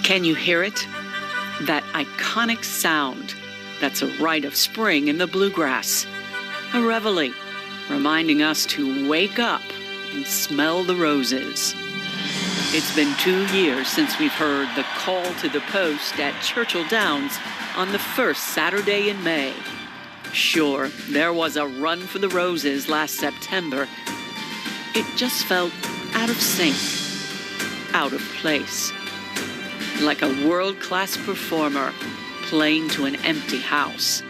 Can you hear it? That iconic sound. That's a rite of spring in the bluegrass. A reveille, reminding us to wake up and smell the roses. It's been 2 years since we've heard the call to the post at Churchill Downs on the first Saturday in May. Sure, there was a run for the roses last September. It just felt out of sync, out of place. Like a world-class performer playing to an empty house.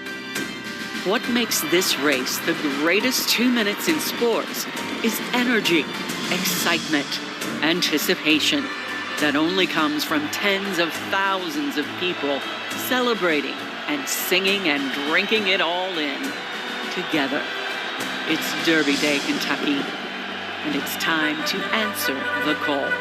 What makes this race the greatest 2 minutes in sports is energy, excitement, anticipation that only comes from tens of thousands of people celebrating and singing and drinking it all in together. It's Derby Day, Kentucky, and it's time to answer the call.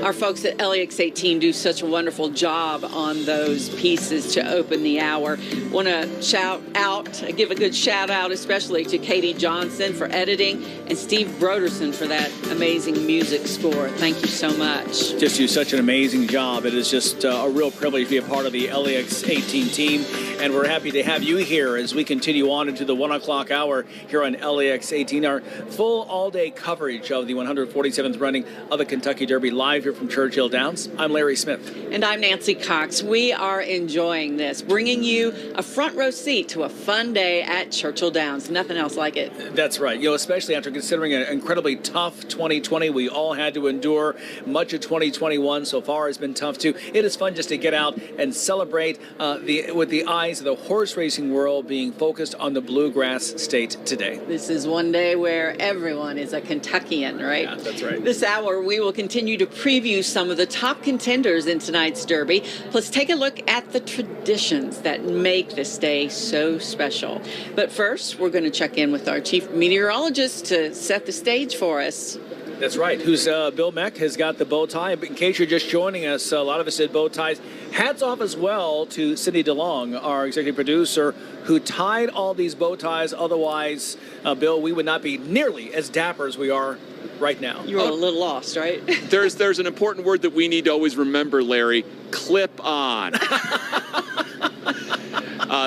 Our folks at LEX 18 do such a wonderful job on those pieces to open the hour. Want to give a good shout out especially to Katie Johnson for editing and Steve Broderson for that amazing music score. Thank you so much. Just do such an amazing job. It is just a real privilege to be a part of the LEX 18 team, and we're happy to have you here as we continue on into the 1 o'clock hour here on LEX 18, our full all-day coverage of the 147th running of the Kentucky Derby live here from Churchill Downs. I'm Larry Smith. And I'm Nancy Cox. We are enjoying this, bringing you a front row seat to a fun day at Churchill Downs. Nothing else like it. That's right. You know, especially after considering an incredibly tough 2020 we all had to endure. Much of 2021 so far has been tough too. It is fun just to get out and celebrate with the eyes of the horse racing world being focused on the bluegrass state today. This is one day where everyone is a Kentuckian, right? Yeah, that's right. This hour we will continue to preview some of the top contenders in tonight's Derby, plus take a look at the traditions that make this day so special. But first, we're going to check in with our chief meteorologist to set the stage for us. That's right. Who's Bill Meck has got the bow tie. In case you're just joining us, a lot of us did bow ties. Hats off as well to Cindy DeLong, our executive producer, who tied all these bow ties. Otherwise, Bill, we would not be nearly as dapper as we are right now. You're a little lost, right? There's an important word that we need to always remember, Larry. Clip on.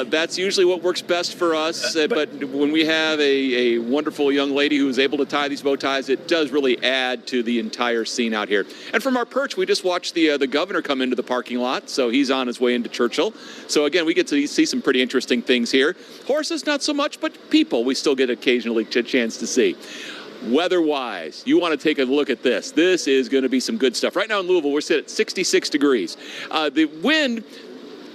That's usually what works best for us. But when we have a wonderful young lady who is able to tie these bow ties, it does really add to the entire scene out here. And from our perch, we just watched the governor come into the parking lot. So he's on his way into Churchill. So again, we get to see some pretty interesting things here. Horses, not so much, but people, we still get occasionally a chance to see. Weather-wise, you want to take a look at this. This is going to be some good stuff. Right now in Louisville, we're sitting at 66 degrees. The wind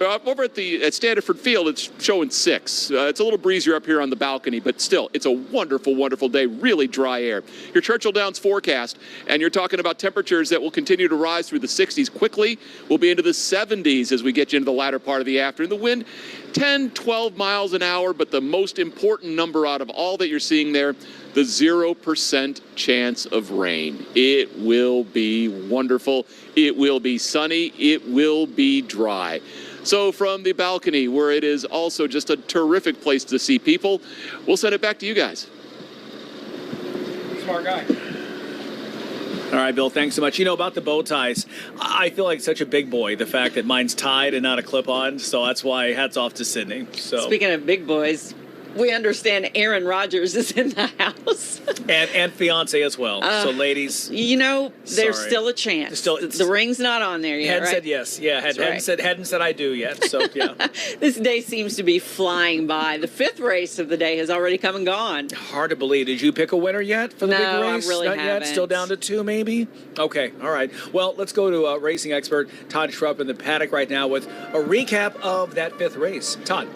over at Standiford Field, it's showing 6. It's a little breezier up here on the balcony, but still, it's a wonderful, wonderful day. Really dry air. Your Churchill Downs forecast, and you're talking about temperatures that will continue to rise through the 60s quickly. We'll be into the 70s as we get you into the latter part of the afternoon. The wind, 10, 12 miles an hour, but the most important number out of all that you're seeing there, the 0% chance of rain. It will be wonderful. It will be sunny. It will be dry. So from the balcony, where it is also just a terrific place to see people, we'll send it back to you guys. Smart guy. All right, Bill, thanks so much. You know, about the bow ties, I feel like such a big boy, the fact that mine's tied and not a clip-on, so that's why hats off to Sydney. So. Speaking of big boys, we understand Aaron Rodgers is in the house. and fiance as well. So, ladies. You know, there's still a chance. The ring's not on there yet, hadn't right? said yes. Yeah, hadn't said I do yet. So, yeah. This day seems to be flying by. The 5th race of the day has already come and gone. Hard to believe. Did you pick a winner yet for the big race? No, I really not haven't. Yet? Still down to 2, maybe? Okay, all right. Well, let's go to racing expert Todd Schrupp in the paddock right now with a recap of that 5th race. Todd.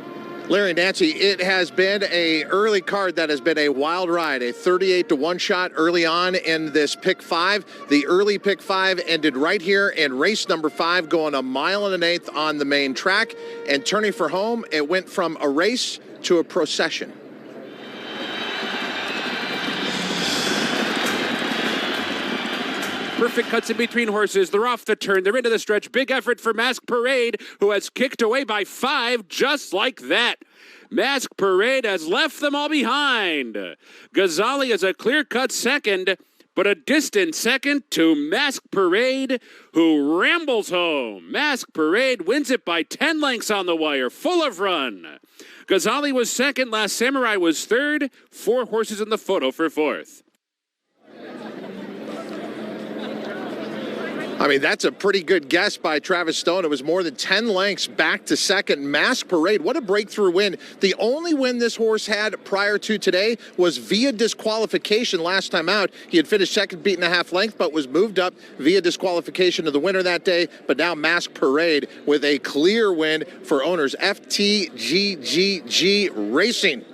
Larry, Nancy, it has been a early card that has been a wild ride, a 38-1 shot early on in this pick 5. The early pick 5 ended right here in race number 5, going 1 1/8 miles on the main track. And turning for home, it went from a race to a procession. Perfect cuts in between horses. They're off the turn. They're into the stretch. Big effort for Mask Parade, who has kicked away by 5 just like that. Mask Parade has left them all behind. Ghazali is a clear-cut second. but a distant second to Mask Parade, who rambles home. Mask Parade wins it by 10 lengths on the wire, full of run. Ghazali was second, Last Samurai was third, 4 horses in the photo for fourth. I mean, that's a pretty good guess by Travis Stone. It was more than 10 lengths back to second. Mask Parade, what a breakthrough win. The only win this horse had prior to today was via disqualification last time out. He had finished second, beaten a half length, but was moved up via disqualification to the winner that day. But now Mask Parade with a clear win for owners. FTGGG Racing.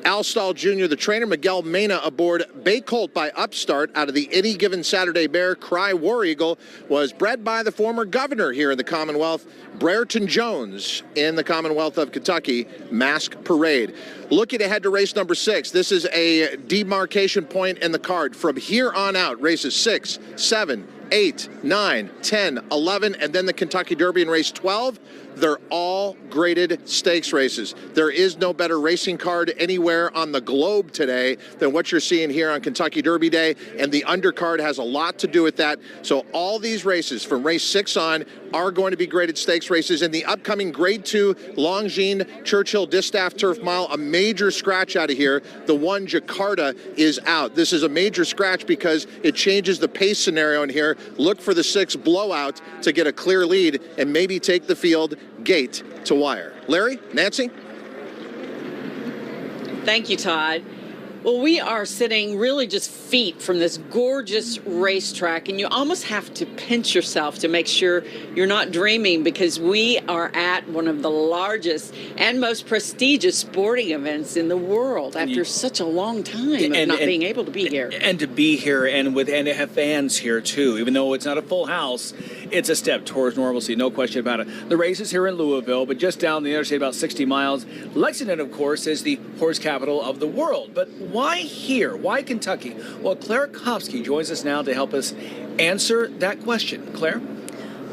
Al Stahl Jr., the trainer, Miguel Mena aboard Bay Colt by Upstart out of the Any Given Saturday Bear. Cry War Eagle was bred by the former governor here in the Commonwealth, Brereton Jones, in the Commonwealth of Kentucky. Mask Parade. Looking ahead to race number 6. This is a demarcation point in the card. From here on out, races 6, 7, 8, 9, 10, 11, and then the Kentucky Derby in race 12. They're all graded stakes races. There is no better racing card anywhere on the globe today than what you're seeing here on Kentucky Derby Day, and the undercard has a lot to do with that. So all these races from race 6 on are going to be graded stakes races. In the upcoming grade 2 Longines Churchill Distaff Turf Mile, a major scratch out of here. The one Jakarta is out. This is a major scratch because it changes the pace scenario in here. Look for the 6 blowout to get a clear lead and maybe take the field gate to wire. Larry, Nancy? Thank you, Todd. Well, we are sitting really just feet from this gorgeous racetrack, and you almost have to pinch yourself to make sure you're not dreaming, because we are at one of the largest and most prestigious sporting events in the world after such a long time of not being able to be here. And to be here and to have fans here too, even though it's not a full house, it's a step towards normalcy, no question about it. The race is here in Louisville, but just down the interstate about 60 miles. Lexington, of course, is the horse capital of the world. But why here? Why Kentucky? Well, Claire Kopsky joins us now to help us answer that question. Claire?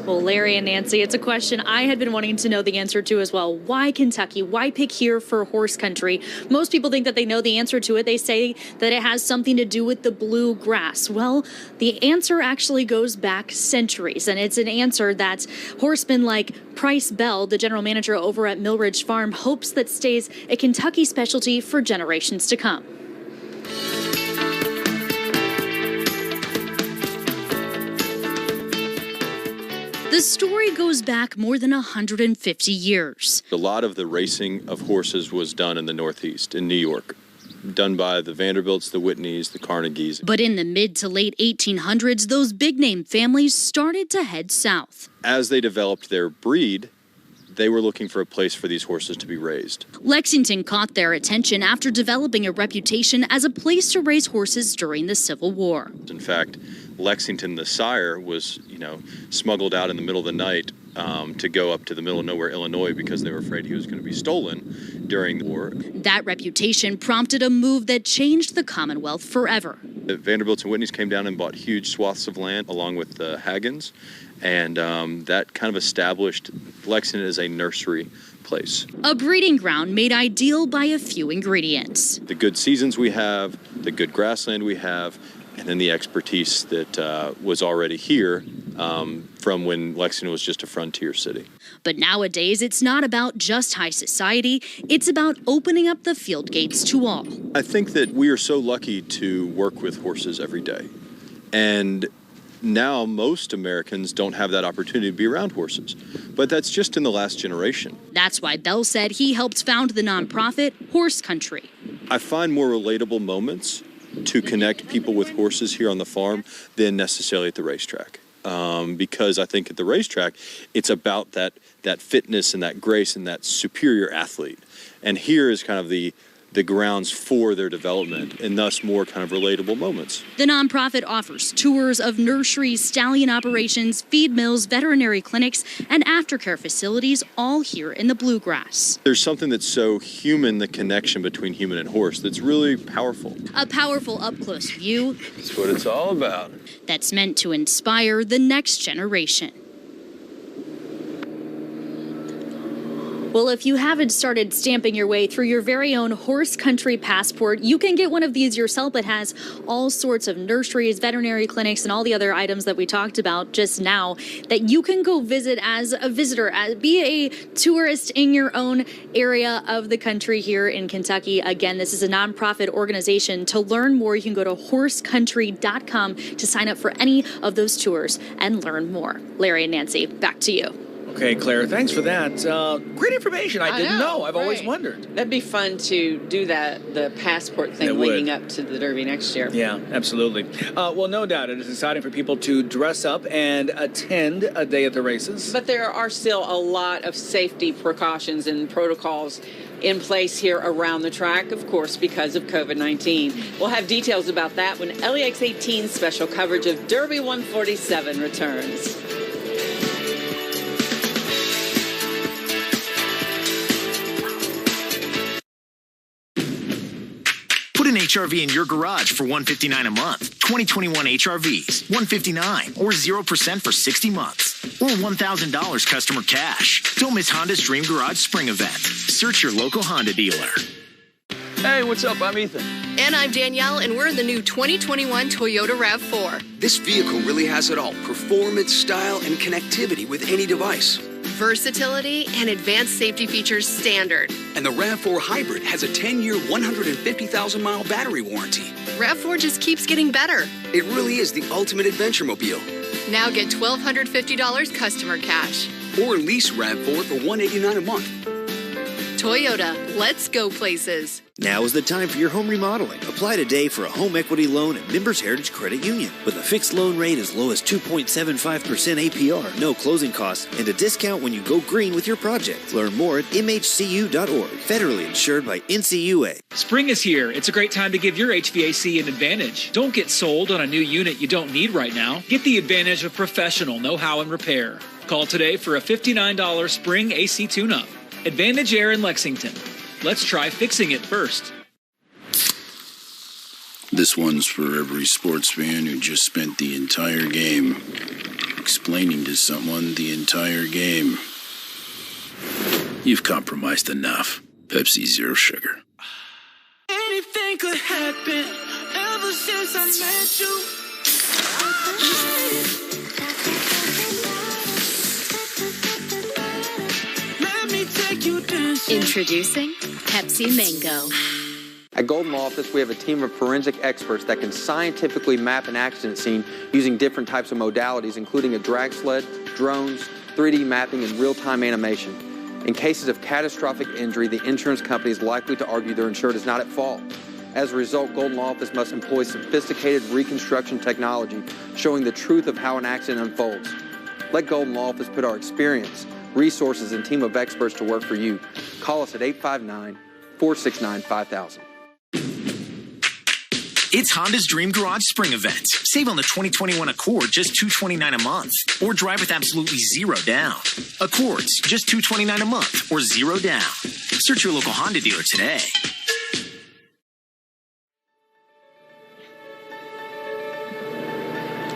Well, Larry and Nancy, it's a question I had been wanting to know the answer to as well. Why Kentucky? Why pick here for horse country? Most people think that they know the answer to it. They say that it has something to do with the blue grass. Well, the answer actually goes back centuries, and it's an answer that horsemen like Price Bell, the general manager over at Millridge Farm, hopes that stays a Kentucky specialty for generations to come. The story goes back more than 150 years. A lot of the racing of horses was done in the Northeast, in New York, done by the Vanderbilts, the Whitneys, the Carnegies. But in the mid to late 1800s, those big-name families started to head south. As they developed their breed, they were looking for a place for these horses to be raised. Lexington caught their attention after developing a reputation as a place to raise horses during the Civil War. In fact, Lexington, the sire, was, smuggled out in the middle of the night to go up to the middle of nowhere, Illinois, because they were afraid he was going to be stolen during the war. That reputation prompted a move that changed the Commonwealth forever. The Vanderbilts and Whitneys came down and bought huge swaths of land along with the Haggans, and that kind of established Lexington as a nursery place. A breeding ground made ideal by a few ingredients. The good seasons we have, the good grassland we have, and then the expertise that was already here from when Lexington was just a frontier city. But nowadays, it's not about just high society. It's about opening up the field gates to all. I think that we are so lucky to work with horses every day. And now most Americans don't have that opportunity to be around horses. But that's just in the last generation. That's why Bell said he helped found the nonprofit Horse Country. I find more relatable moments to connect people with horses here on the farm than necessarily at the racetrack. Because I think at the racetrack, it's about that fitness and that grace and that superior athlete. And here is kind of the grounds for their development, and thus more kind of relatable moments. The nonprofit offers tours of nurseries, stallion operations, feed mills, veterinary clinics, and aftercare facilities, all here in the bluegrass. There's something that's so human, the connection between human and horse, that's really powerful. A powerful up-close view. That's what it's all about. That's meant to inspire the next generation. Well, if you haven't started stamping your way through your very own horse country passport, you can get one of these yourself. It has all sorts of nurseries, veterinary clinics, and all the other items that we talked about just now that you can go visit as a visitor, be a tourist in your own area of the country here in Kentucky. Again, this is a nonprofit organization. To learn more, you can go to horsecountry.com to sign up for any of those tours and learn more. Larry and Nancy, back to you. Okay, Claire, thanks for that. Great information. I didn't know. I've always wondered. That'd be fun to do that, the passport thing leading up to the Derby next year. Yeah, absolutely. Well, no doubt it is exciting for people to dress up and attend a day at the races. But there are still a lot of safety precautions and protocols in place here around the track, of course, because of COVID-19. We'll have details about that when LEX 18 special coverage of Derby 147 returns. Put an HRV in your garage for $159 a month. 2021 HRVs, $159 or 0% for 60 months. Or $1,000 customer cash. Don't miss Honda's Dream Garage Spring Event. Search your local Honda dealer. Hey, what's up? I'm Ethan. And I'm Danielle, and we're in the new 2021 Toyota RAV4. This vehicle really has it all. Performance, style, and connectivity with any device. Versatility and advanced safety features standard. And the RAV4 Hybrid has a 10-year, 150,000-mile battery warranty. RAV4 just keeps getting better. It really is the ultimate adventure mobile. Now get $1,250 customer cash. Or lease RAV4 for $189 a month. Toyota, let's go places. Now is the time for your home remodeling. Apply today for a home equity loan at Members Heritage Credit Union with a fixed loan rate as low as 2.75% APR, no closing costs, and a discount when you go green with your project. Learn more at mhcu.org. Federally insured by NCUA. Spring is here. It's a great time to give your HVAC an advantage. Don't get sold on a new unit you don't need right now. Get the advantage of professional know-how and repair. Call today for a $59 spring AC tune-up. Advantage Air in Lexington. Let's try fixing it first. This one's for every sports fan who just spent the entire game explaining to someone the entire game. You've compromised enough. Pepsi Zero Sugar. Anything could happen ever since I met you. Introducing Pepsi Mango. At Golden Law Office, we have a team of forensic experts that can scientifically map an accident scene using different types of modalities, including a drag sled, drones, 3D mapping, and real-time animation. In cases of catastrophic injury, the insurance company is likely to argue their insured is not at fault. As a result, Golden Law Office must employ sophisticated reconstruction technology, showing the truth of how an accident unfolds. Let Golden Law Office put our experience, resources, and team of experts to work for you. Call us at 859-469-5000. It's Honda's Dream Garage Spring Event. Save on the 2021 Accord, just $229 a month. Or drive with absolutely zero down. Accords, just $229 a month or zero down. Search your local Honda dealer today.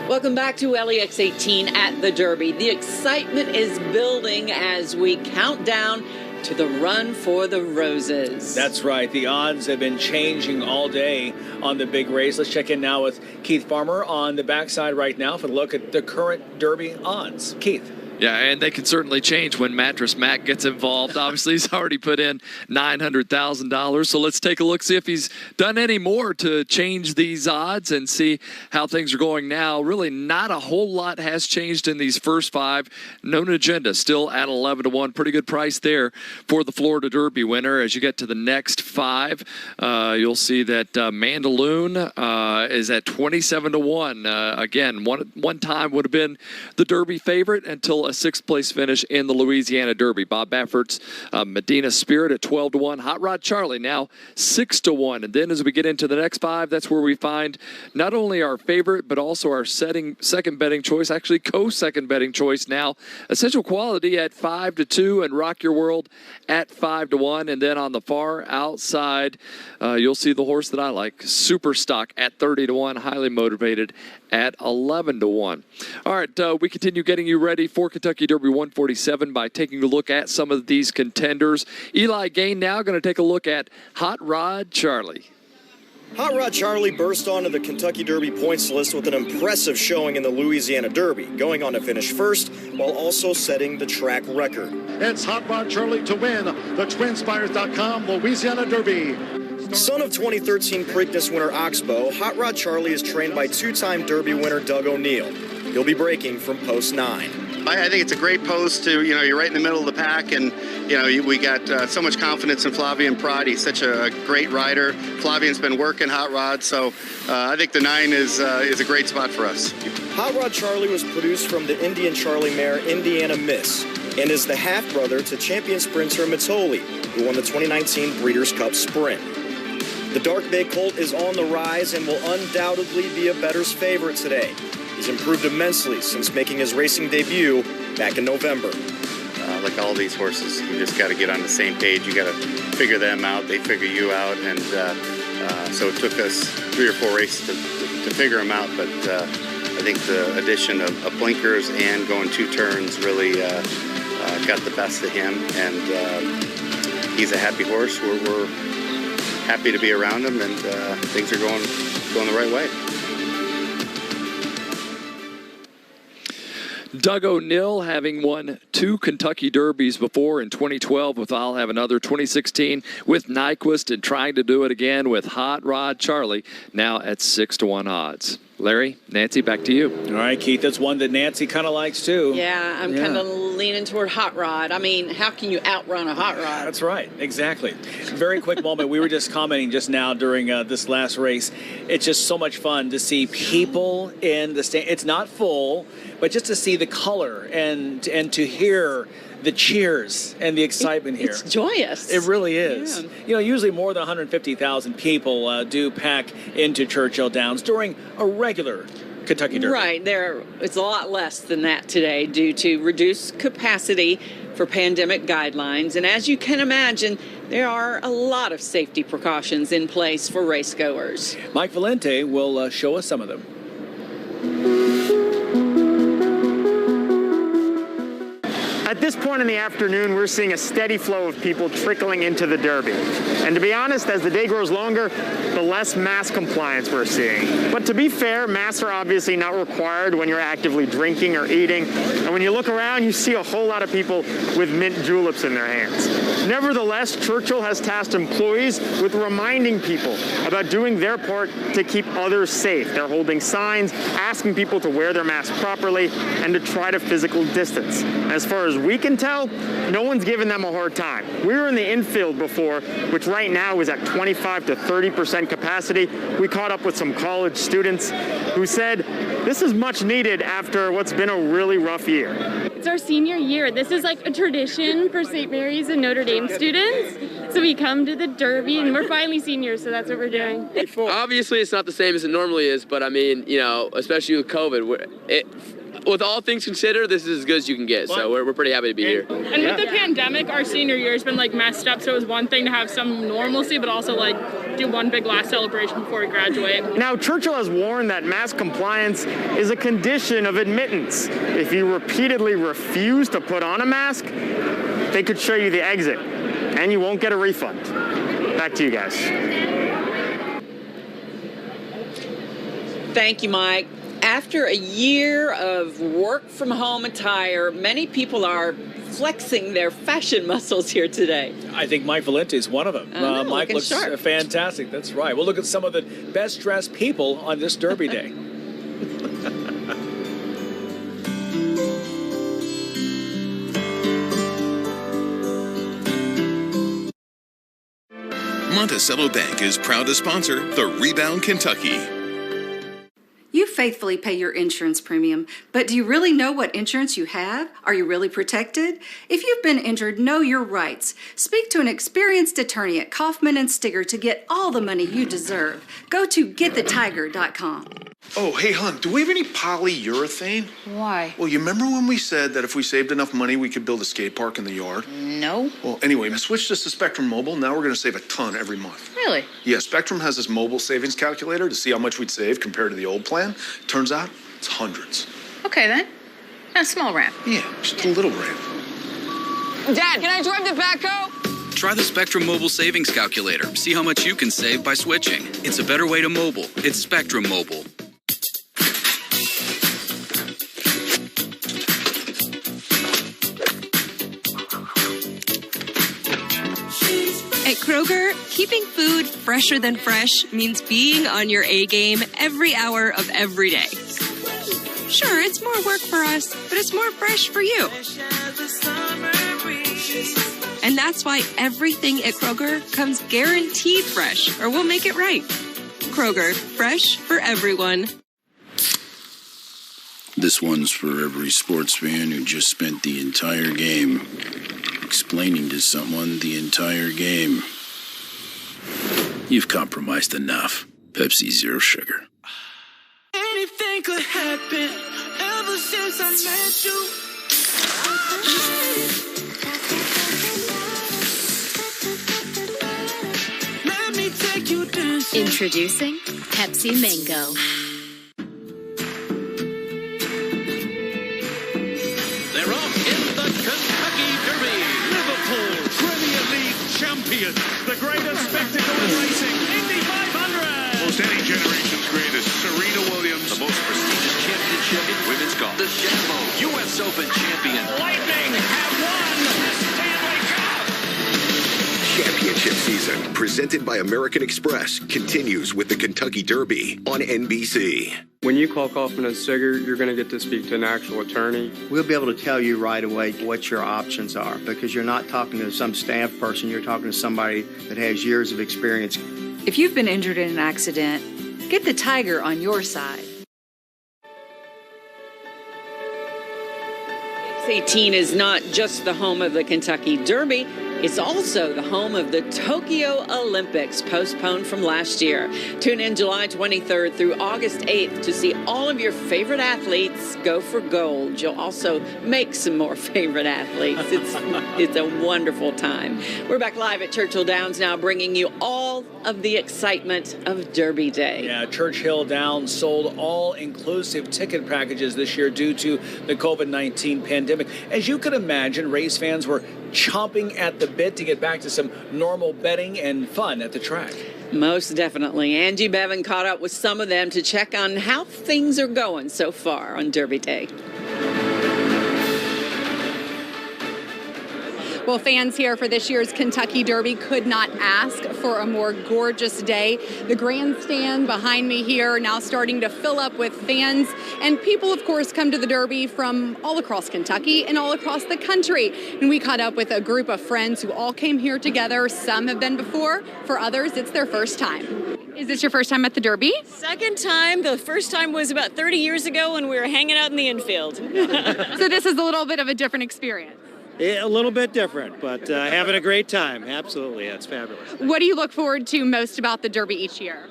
Welcome back to LEX 18 at the Derby. The excitement is building as we count down to the Run for the Roses. That's right. The odds have been changing all day on the big race. Let's check in now with Keith Farmer on the backside right now for a look at the current Derby odds. Keith. Yeah, and they can certainly change when Mattress Mac gets involved. Obviously, he's already put in $900,000. So let's take a look, see if he's done any more to change these odds and see how things are going now. Really, not a whole lot has changed in these first five. Known agenda still at 11-1. Pretty good price there for the Florida Derby winner. As you get to the next five, you'll see that Mandaloon is at 27-1. Again, one time would have been the Derby favorite until a sixth-place finish in the Louisiana Derby. Bob Baffert's Medina Spirit at 12-1. Hot Rod Charlie now 6-1. And then as we get into the next five, that's where we find not only our favorite, but also our second betting choice, actually co-second betting choice now. Essential Quality at 5-2 and Rock Your World at 5-1. And then on the far outside, you'll see the horse that I like, Super Stock at 30-1, highly motivated at 11-1. All right, we continue getting you ready for Kentucky Derby 147 by taking a look at some of these contenders. Eli Gain now going to take a look at Hot Rod Charlie. Hot Rod Charlie burst onto the Kentucky Derby points list with an impressive showing in the Louisiana Derby, going on to finish first while also setting the track record. It's Hot Rod Charlie to win the TwinSpires.com Louisiana Derby. Son of 2013 Preakness winner Oxbow, Hot Rod Charlie is trained by two-time Derby winner Doug O'Neill. He'll be breaking from post 9. I think it's a great post to, you're right in the middle of the pack, and, we got so much confidence in Flavien Prat. He's such a great rider. Flavien's been working Hot Rod, so I think the 9 is a great spot for us. Hot Rod Charlie was produced from the Indian Charlie mare Indiana Miss and is the half-brother to champion sprinter Mitoli, who won the 2019 Breeders' Cup Sprint. The Dark Bay Colt is on the rise and will undoubtedly be a bettor's favorite today. He's improved immensely since making his racing debut back in November. Like all these horses, you just got to get on the same page. You got to figure them out. They figure you out. And so it took us 3 or 4 races to figure them out. But I think the addition of blinkers and going 2 turns really got the best of him. And he's a happy horse. We're happy to be around him, and things are going the right way. Doug O'Neill, having won 2 Kentucky Derbies before in 2012 with I'll Have Another, 2016 with Nyquist, and trying to do it again with Hot Rod Charlie, now at 6-1 odds. Larry, Nancy, back to you. All right, Keith, that's one that Nancy kind of likes too. Yeah, I'm kind of leaning toward Hot Rod. I mean, how can you outrun a Hot Rod? That's right, exactly. Very quick moment. We were just commenting just now during this last race. It's just so much fun to see people in the stand. It's not full, but just to see the color and to hear the cheers and the excitement here. It's joyous. It really is. Yeah. Usually more than 150,000 people do pack into Churchill Downs during a regular Kentucky Derby. Right. It's a lot less than that today due to reduced capacity for pandemic guidelines. And as you can imagine, there are a lot of safety precautions in place for racegoers. Mike Valente will show us some of them. At this point in the afternoon, we're seeing a steady flow of people trickling into the Derby. And to be honest, as the day grows longer, the less mask compliance we're seeing. But to be fair, masks are obviously not required when you're actively drinking or eating. And when you look around, you see a whole lot of people with mint juleps in their hands. Nevertheless, Churchill has tasked employees with reminding people about doing their part to keep others safe. They're holding signs, asking people to wear their masks properly and to try to physical distance. As far as we can tell, no one's giving them a hard time. We were in the infield before, which right now is at 25 to 30% capacity. We caught up with some college students who said this is much needed after what's been a really rough year. It's our senior year. This is like a tradition for St. Mary's and Notre Dame students. So we come to the Derby, and we're finally seniors, so that's what we're doing. Obviously, it's not the same as it normally is, but I mean, especially with COVID, with all things considered, this is as good as you can get. So we're pretty happy to be here. And with the pandemic, our senior year has been messed up. So it was one thing to have some normalcy, but also do one big last celebration before we graduate. Now, Churchill has warned that mask compliance is a condition of admittance. If you repeatedly refuse to put on a mask, they could show you the exit, and you won't get a refund. Back to you guys. Thank you, Mike. After a year of work-from-home attire, many people are flexing their fashion muscles here today. I think Mike Valente is one of them. Mike looks fantastic. That's right. We'll look at some of the best-dressed people on this Derby day. Monticello Bank is proud to sponsor the Rebound Kentucky. You faithfully pay your insurance premium, but do you really know what insurance you have? Are you really protected? If you've been injured, know your rights. Speak to an experienced attorney at Kaufman & Stigger to get all the money you deserve. Go to getthetiger.com. Oh, hey, hon, do we have any polyurethane? Why? Well, you remember when we said that if we saved enough money, we could build a skate park in the yard? No. Well, anyway, we switched this to Spectrum Mobile. Now we're going to save a ton every month. Really? Yeah, Spectrum has this mobile savings calculator to see how much we'd save compared to the old plan. Turns out it's hundreds. Okay, then. A small ramp. Yeah, just a little ramp. Dad, can I drive the backhoe? Try the Spectrum Mobile Savings Calculator. See how much you can save by switching. It's a better way to mobile. It's Spectrum Mobile. At Kroger, keeping food fresher than fresh means being on your A game every hour of every day. Sure, it's more work for us, but it's more fresh for you. And that's why everything at Kroger comes guaranteed fresh, or we'll make it right. Kroger, fresh for everyone. This one's for every sports fan who just spent the entire game explaining to someone the entire game. You've compromised enough. Pepsi Zero Sugar. Anything could happen ever since I met you. Let me take you dancing. Introducing Pepsi Mango. They're off in the Kentucky Derby. Liverpool Premier League champion. The greatest spectacle in racing. Indy 500. Most any generation's greatest. Serena Williams. The most prestigious championship in women's golf. The Shambo U.S. Open champion. Lightning have won the Stanley Cup. Championship season, presented by American Express, continues with the Kentucky Derby on NBC. When you call Kaufman and Sigger, you're going to get to speak to an actual attorney. We'll be able to tell you right away what your options are, because you're not talking to some staff person, you're talking to somebody that has years of experience. If you've been injured in an accident, get the Tiger on your side. LEX 18 is not just the home of the Kentucky Derby. It's also the home of the Tokyo Olympics, postponed from last year. Tune in July 23rd through August 8th to see all of your favorite athletes go for gold. You'll also make some more favorite athletes. It's a wonderful time. We're back live at Churchill Downs now, bringing you all of the excitement of Derby Day. Yeah, Churchill Downs sold all-inclusive ticket packages this year due to the COVID-19 pandemic. As you can imagine, race fans were chomping at the bit to get back to some normal betting and fun at the track. Most definitely. Angie Bevan caught up with some of them to check on how things are going so far on Derby Day. Well, fans here for this year's Kentucky Derby could not ask for a more gorgeous day. The grandstand behind me here now starting to fill up with fans, and people, of course, come to the Derby from all across Kentucky and all across the country. And we caught up with a group of friends who all came here together. Some have been before. For others, it's their first time. Is this your first time at the Derby? Second time. The first time was about 30 years ago when we were hanging out in the infield. So this is a little bit of a different experience. A little bit different, but having a great time. Absolutely, it's fabulous. What do you look forward to most about the Derby each year?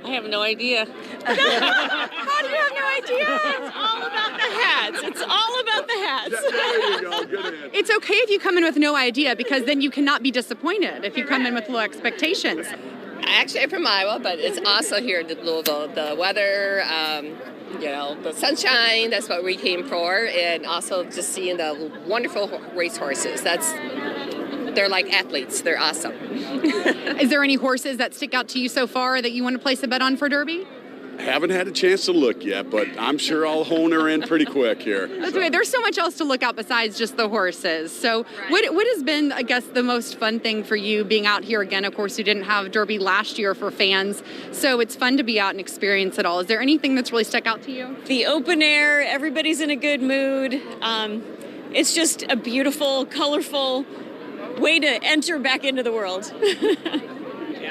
I have no idea. How do you have no idea? It's all about the hats. It's all about the hats. There you go. Good answer. It's okay if you come in with no idea, because then you cannot be disappointed if you come in with low expectations. Actually, I'm from Iowa, but it's awesome here in Louisville. The weather, the sunshine, that's what we came for, and also just seeing the wonderful racehorses. They're like athletes. They're awesome. Is there any horses that stick out to you so far that you want to place a bet on for Derby? I haven't had a chance to look yet, but I'm sure I'll hone her in pretty quick here. That's okay. There's so much else to look at besides just the horses. So what has been, I guess, the most fun thing for you being out here again? Of course, you didn't have Derby last year for fans, so it's fun to be out and experience it all. Is there anything that's really stuck out to you? The open air, everybody's in a good mood. It's just a beautiful, colorful way to enter back into the world.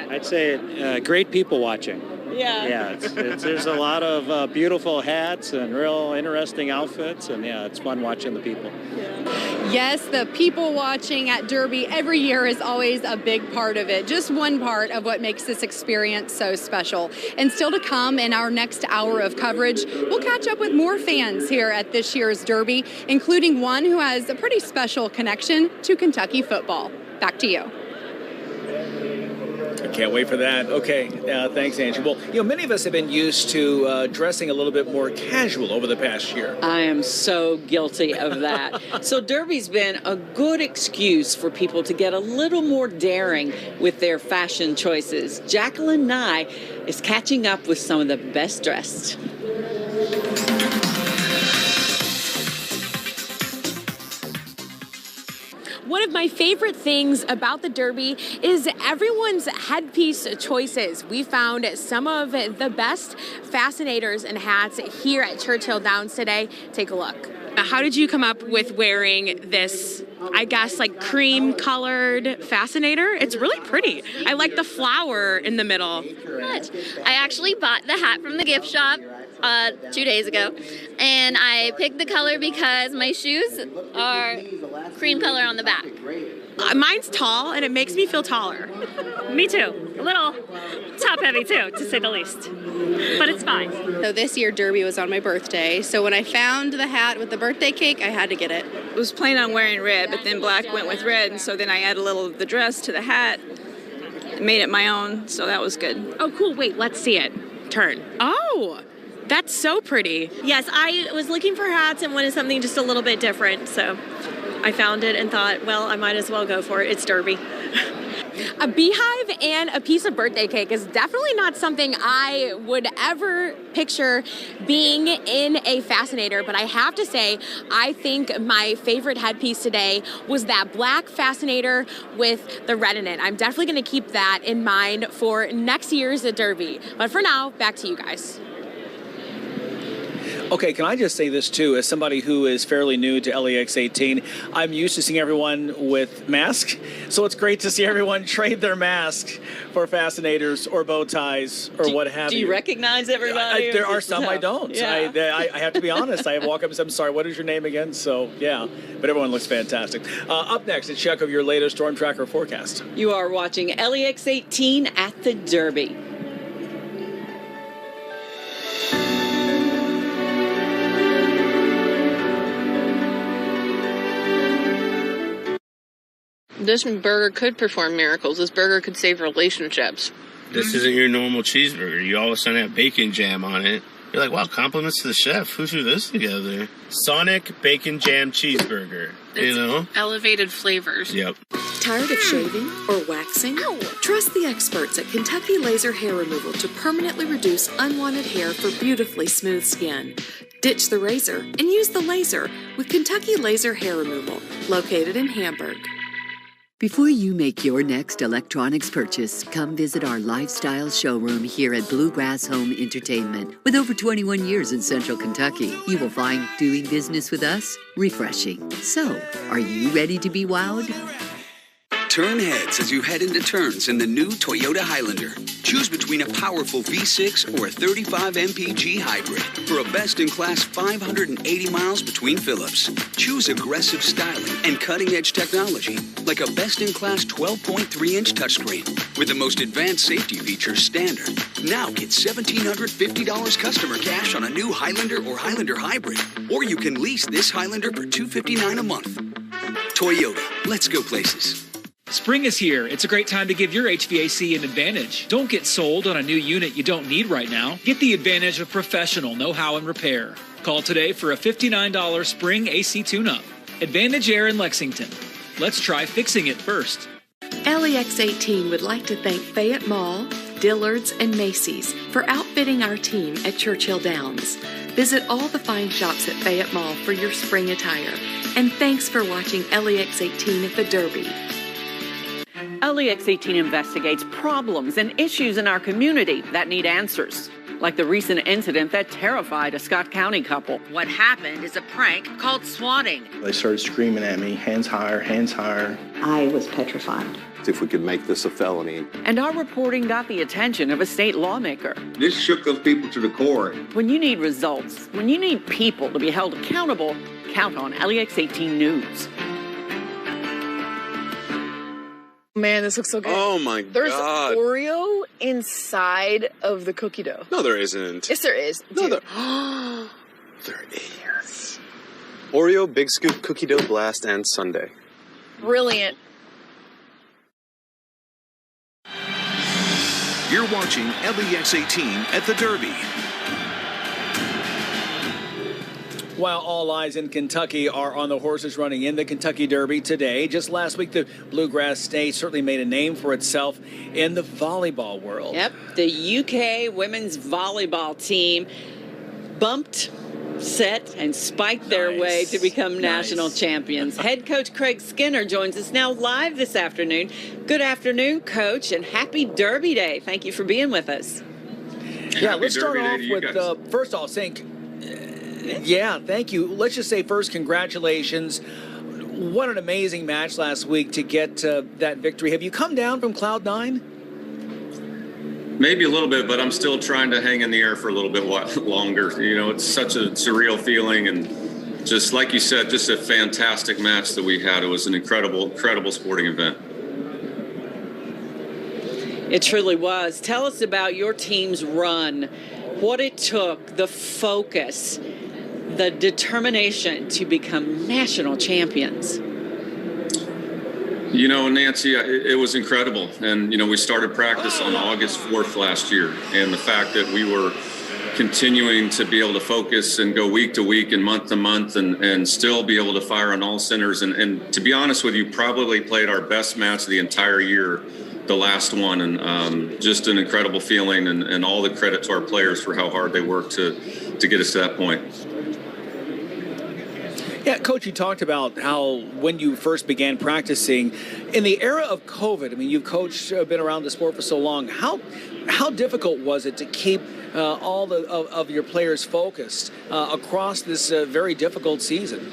I'd say great people watching. Yeah. There's a lot of beautiful hats and real interesting outfits, and it's fun watching the people. Yes, the people watching at Derby every year is always a big part of it. Just one part of what makes this experience so special. And still to come in our next hour of coverage, we'll catch up with more fans here at this year's Derby, including one who has a pretty special connection to Kentucky football. Back to you. Can't wait for that. Okay, thanks, Angie. Well, many of us have been used to dressing a little bit more casual over the past year. I am so guilty of that. So Derby's been a good excuse for people to get a little more daring with their fashion choices. Jacqueline Nye is catching up with some of the best dressed. One of my favorite things about the Derby is everyone's headpiece choices. We found some of the best fascinators and hats here at Churchill Downs today. Take a look. How did you come up with wearing this, I guess, like cream-colored fascinator? It's really pretty. I like the flower in the middle. I actually bought the hat from the gift shop 2 days ago, and I picked the color because my shoes are cream color on the back. Mine's tall, and it makes me feel taller. Me too. A little top heavy too, to say the least. But it's fine. So this year Derby was on my birthday, so when I found the hat with the birthday cake, I had to get it. I was planning on wearing red, but then black went with red, and so then I added a little of the dress to the hat, made it my own, so that was good. Oh, cool. Wait, let's see it. Turn. Oh, that's so pretty. Yes, I was looking for hats and wanted something just a little bit different, so I found it and thought, well, I might as well go for it. It's Derby. A beehive and a piece of birthday cake is definitely not something I would ever picture being in a fascinator, but I have to say, I think my favorite headpiece today was that black fascinator with the red in it. I'm definitely going to keep that in mind for next year's Derby. But for now, back to you guys. Okay, can I just say this too? As somebody who is fairly new to LEX 18, I'm used to seeing everyone with masks. So it's great to see everyone trade their masks for fascinators or bow ties or what have you. Do you recognize everybody? There are some I don't. Yeah. I have to be honest. I walk up and say, I'm sorry, what is your name again? So, yeah, but everyone looks fantastic. Up next, a check of your latest Storm Tracker forecast. You are watching LEX 18 at the Derby. This burger could perform miracles. This burger could save relationships. This isn't your normal cheeseburger. You all of a sudden have bacon jam on it. You're like, wow, compliments to the chef. Who threw this together? Sonic Bacon Jam Cheeseburger. It's elevated flavors. Yep. Tired of shaving or waxing? Trust the experts at Kentucky Laser Hair Removal to permanently reduce unwanted hair for beautifully smooth skin. Ditch the razor and use the laser with Kentucky Laser Hair Removal, located in Hamburg. Before you make your next electronics purchase, come visit our lifestyle showroom here at Bluegrass Home Entertainment. With over 21 years in Central Kentucky, you will find doing business with us refreshing. So, are you ready to be wowed? Turn heads as you head into turns in the new Toyota Highlander. Choose between a powerful V6 or a 35 mpg hybrid for a best-in-class 580 miles between Phillips. Choose aggressive styling and cutting-edge technology, like a best-in-class 12.3-inch touchscreen with the most advanced safety features standard. Now get $1,750 customer cash on a new Highlander or Highlander hybrid, or you can lease this Highlander for $259 a month. Toyota, let's go places. Spring is here. It's a great time to give your HVAC an advantage. Don't get sold on a new unit you don't need right now. Get the advantage of professional know-how and repair. Call today for a $59 spring AC tune-up. Advantage Air in Lexington. Let's try fixing it first. LEX 18 would like to thank Fayette Mall, Dillard's, and Macy's for outfitting our team at Churchill Downs. Visit all the fine shops at Fayette Mall for your spring attire. And thanks for watching LEX 18 at the Derby. LEX 18 investigates problems and issues in our community that need answers, like the recent incident that terrified a Scott County couple. What happened is a prank called swatting. They started screaming at me, hands higher, hands higher. I was petrified. If we could make this a felony. And our reporting got the attention of a state lawmaker. This shook those people to the core. When you need results, when you need people to be held accountable, count on LEX 18 News. Man, this looks so good. Oh my God. There's Oreo inside of the cookie dough. No, there isn't. Yes, there is. No, there is. Oreo, Big Scoop, Cookie Dough Blast, and Sundae. Brilliant. You're watching LEX 18 at the Derby. While all eyes in Kentucky are on the horses running in the Kentucky Derby today, just last week the Bluegrass State certainly made a name for itself in the volleyball world. Yep, the UK women's volleyball team bumped, set, and spiked their way to become national champions. Head coach Craig Skinner joins us now live this afternoon. Good afternoon, Coach, and happy Derby Day. Thank you for being with us. Yeah, let's start off with, first off, saying, yeah, thank you. Let's just say first, congratulations. What an amazing match last week to get that victory. Have you come down from Cloud 9? Maybe a little bit, but I'm still trying to hang in the air for a little bit longer. You know, it's such a surreal feeling, and just like you said, just a fantastic match that we had. It was an incredible sporting event. It truly was. Tell us about your team's run, what it took, the focus, the determination to become national champions. You know, Nancy, it was incredible. And, you know, we started practice on August 4th last year. And the fact that we were continuing to be able to focus and go week to week and month to month and still be able to fire on all centers. And to be honest with you, probably played our best match of the entire year, the last one. And just an incredible feeling, and all the credit to our players for how hard they worked to get us to that point. Yeah, Coach, you talked about how when you first began practicing, in the era of COVID, I mean, you've coached, been around the sport for so long, how difficult was it to keep all of your players focused across this very difficult season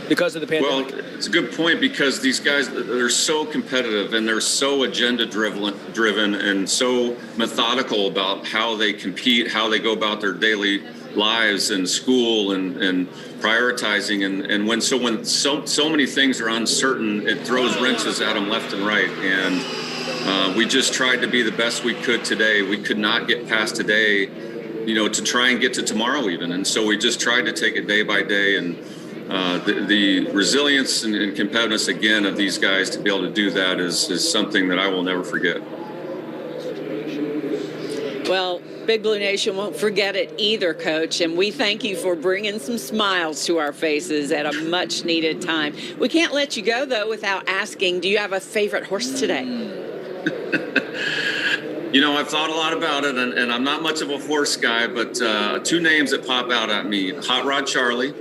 because of the pandemic? Well, it's a good point, because these guys, they're so competitive and they're so agenda-driven and so methodical about how they compete, how they go about their daily lives and school and prioritizing, and when so many things are uncertain, it throws wrenches at them left and right. And we just tried to be the best we could today. We could not get past today, you know, to try and get to tomorrow even. And so we just tried to take it day by day. And the resilience and competitiveness again of these guys to be able to do that is something that I will never forget. Well, Big Blue Nation won't forget it either, Coach, and we thank you for bringing some smiles to our faces at a much-needed time. We can't let you go, though, without asking, do you have a favorite horse today? You know, I've thought a lot about it, and I'm not much of a horse guy, but two names that pop out at me, Hot Rod Charlie,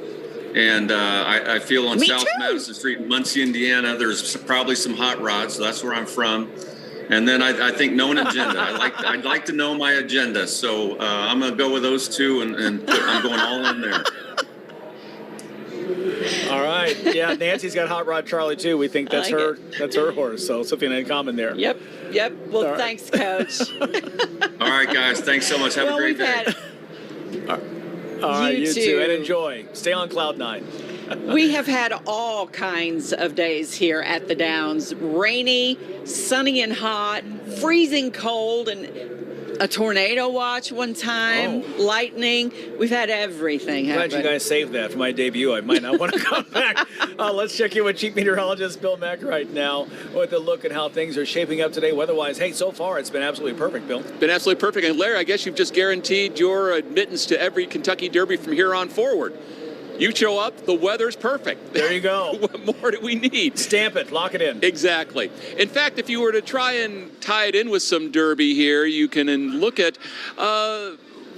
and I feel on South Madison Street in Muncie, Indiana, there's probably some hot rods, so that's where I'm from. And then I think known agenda. I'd like to know my agenda, so I'm gonna go with those two, and I'm going all in there. All right, yeah. Nancy's got Hot Rod Charlie too. We think that's her. That's her horse. So something in common there. Yep. Well, thanks, Coach. All right, guys. Thanks so much. Have a great day. All right, you too, and enjoy. Stay on Cloud 9. We have had all kinds of days here at the Downs. Rainy, sunny and hot, freezing cold, and a tornado watch one time, lightning. We've had everything happen. Glad you guys saved that for my debut. I might not want to come back. Let's check in with Chief Meteorologist Bill Mack right now with a look at how things are shaping up today weather-wise. Hey, so far it's been absolutely perfect, Bill. Been absolutely perfect. And Larry, I guess you've just guaranteed your admittance to every Kentucky Derby from here on forward. You show up, the weather's perfect. There you go. What more do we need? Stamp it, lock it in. Exactly. In fact, if you were to try and tie it in with some Derby here, you can look at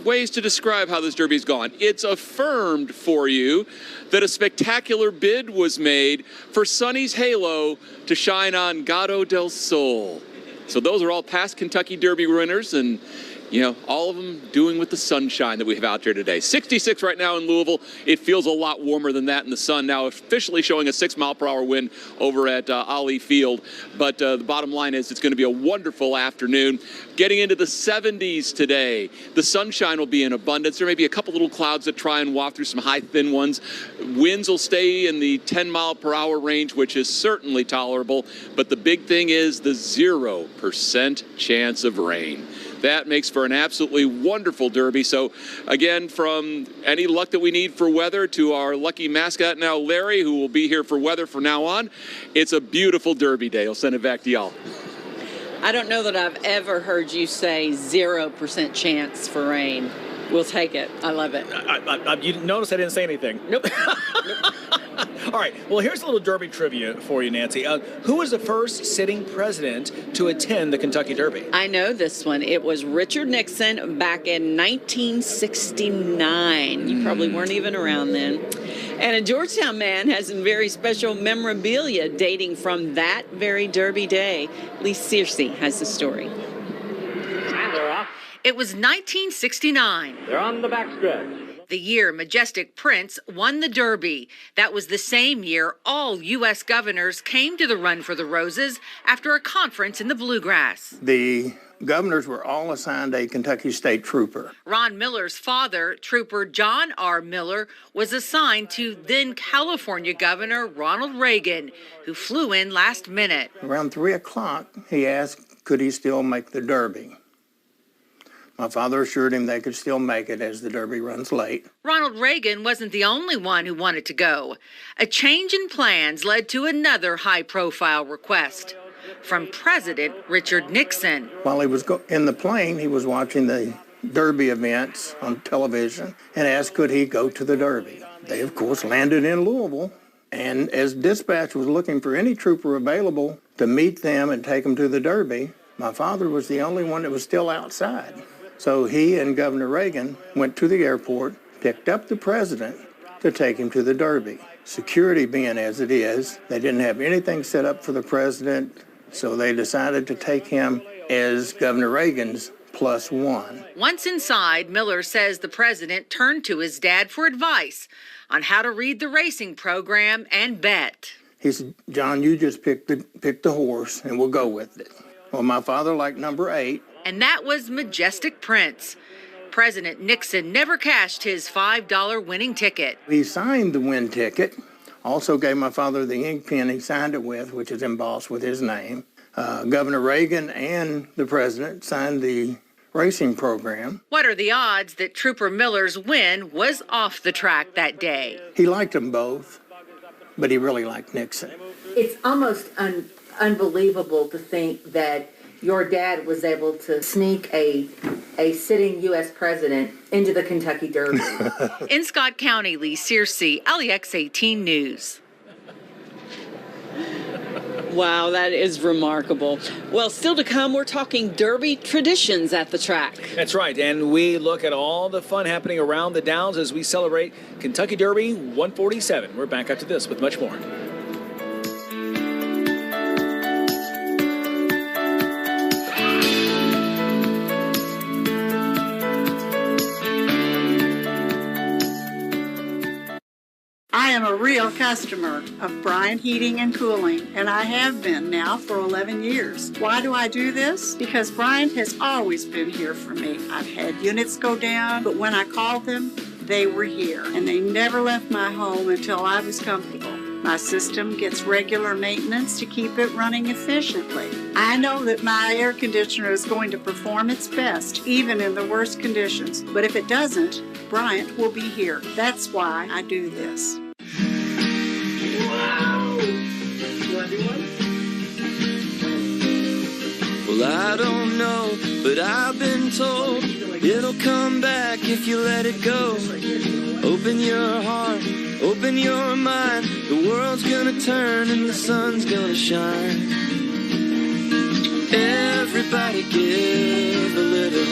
ways to describe how this Derby's gone. It's affirmed for you that a spectacular bid was made for Sonny's halo to shine on Gato del Sol. So those are all past Kentucky Derby winners, and you know, all of them doing with the sunshine that we have out here today. 66 right now in Louisville. It feels a lot warmer than that in the sun now, officially showing a 6-mile-per-hour wind over at Ali Field. But the bottom line is it's going to be a wonderful afternoon. Getting into the 70s today. The sunshine will be in abundance. There may be a couple little clouds that try and waft through some high, thin ones. Winds will stay in the 10-mile-per-hour range, which is certainly tolerable. But the big thing is the 0% chance of rain. That makes for an absolutely wonderful Derby. So, again, from any luck that we need for weather to our lucky mascot now, Larry, who will be here for weather from now on, it's a beautiful Derby day. I'll send it back to y'all. I don't know that I've ever heard you say 0% chance for rain. We'll take it. I love it. You notice I didn't say anything. Nope. All right. Well, here's a little Derby trivia for you, Nancy. Who was the first sitting president to attend the Kentucky Derby? I know this one. It was Richard Nixon back in 1969. You probably weren't even around then. And a Georgetown man has some very special memorabilia dating from that very Derby day. Lee Searcy has the story. It was 1969. They're on the backstretch. The year Majestic Prince won the Derby. That was the same year all U.S. governors came to the Run for the Roses after a conference in the Bluegrass. The governors were all assigned a Kentucky State Trooper. Ron Miller's father, Trooper John R. Miller, was assigned to then California Governor Ronald Reagan, who flew in last minute. Around 3 o'clock, he asked, could he still make the Derby? My father assured him they could still make it as the Derby runs late. Ronald Reagan wasn't the only one who wanted to go. A change in plans led to another high-profile request from President Richard Nixon. While he was in the plane, he was watching the Derby events on television and asked could he go to the Derby. They, of course, landed in Louisville, and as dispatch was looking for any trooper available to meet them and take them to the Derby, my father was the only one that was still outside. So he and Governor Reagan went to the airport, picked up the president to take him to the Derby. Security being as it is, they didn't have anything set up for the president, so they decided to take him as Governor Reagan's +1. Once inside, Miller says the president turned to his dad for advice on how to read the racing program and bet. He said, John, you just pick the horse and we'll go with it. Well, my father liked number 8. And that was Majestic Prince. President Nixon never cashed his $5 winning ticket. He signed the win ticket, also gave my father the ink pen he signed it with, which is embossed with his name. Governor Reagan and the president signed the racing program. What are the odds that Trooper Miller's win was off the track that day? He liked them both, but he really liked Nixon. It's almost unbelievable to think that your dad was able to sneak a sitting U.S. president into the Kentucky Derby. In Scott County, Lee Searcy, LEX 18 News. Wow, that is remarkable. Well, still to come, we're talking Derby traditions at the track. That's right, and we look at all the fun happening around the Downs as we celebrate Kentucky Derby 147. We're back after this with much more. I am a real customer of Bryant Heating and Cooling, and I have been now for 11 years. Why do I do this? Because Bryant has always been here for me. I've had units go down, but when I called them, they were here, and they never left my home until I was comfortable. My system gets regular maintenance to keep it running efficiently. I know that my air conditioner is going to perform its best, even in the worst conditions. But if it doesn't, Bryant will be here. That's why I do this. Wow! You want to do one? Well, I don't know, but I've been told it'll come back if you let it go. Open your heart, open your mind. The world's gonna turn and the sun's gonna shine. Everybody give a little.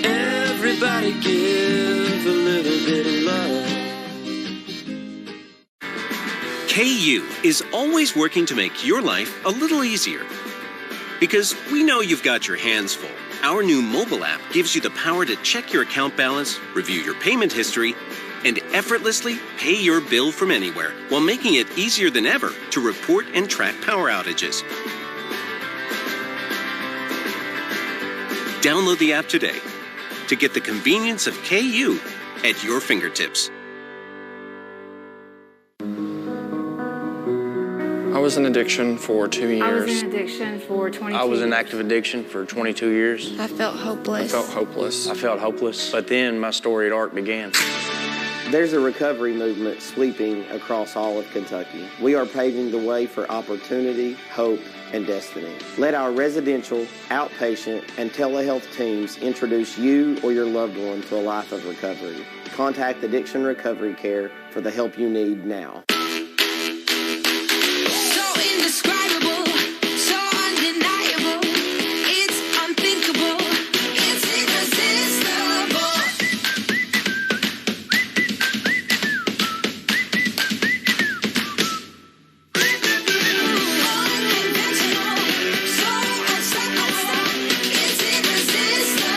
Everybody give a little bit of love. KU is always working to make your life a little easier. Because we know you've got your hands full. Our new mobile app gives you the power to check your account balance, review your payment history, and effortlessly pay your bill from anywhere while making it easier than ever to report and track power outages. Download the app today to get the convenience of KU at your fingertips. I was in addiction for 2 years. I was in addiction for 22 years. I was in active addiction for 22 years. I felt hopeless. I felt hopeless. I felt hopeless. But then my storied arc began. There's a recovery movement sweeping across all of Kentucky. We are paving the way for opportunity, hope, and destiny. Let our residential, outpatient, and telehealth teams introduce you or your loved one to a life of recovery. Contact Addiction Recovery Care for the help you need now. So indescribable, so undeniable, it's unthinkable, it's irresistible. Unconventional, so unstoppable, it's irresistible.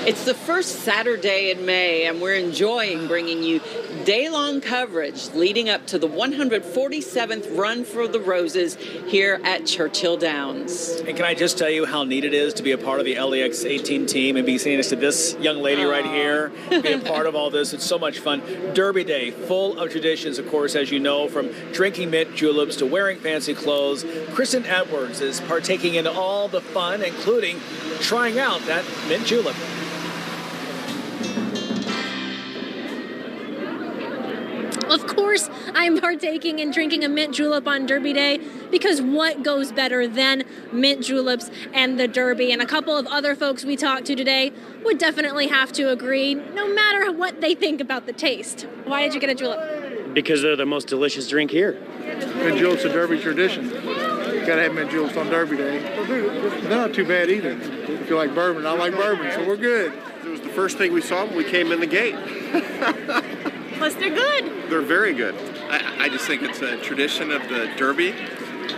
It's the first Saturday in May, and we're enjoying bringing you day-long coverage leading up to the 147th Run for the Roses here at Churchill Downs. And can I just tell you how neat it is to be a part of the LEX 18 team and be sitting next to this young lady right here, be a part of all this. It's so much fun. Derby Day, full of traditions, of course, as you know, from drinking mint juleps to wearing fancy clothes. Kristen Edwards is partaking in all the fun, including trying out that mint julep. Of course, I'm partaking in drinking a mint julep on Derby Day, because what goes better than mint juleps and the Derby? And a couple of other folks we talked to today would definitely have to agree, no matter what they think about the taste. Why did you get a julep? Because they're the most delicious drink here. Mint julep's a Derby tradition. You gotta have mint juleps on Derby Day. They're not too bad either. If you like bourbon, I like bourbon, so we're good. It was the first thing we saw when we came in the gate. Plus, they're good. They're very good. I just think it's a tradition of the Derby.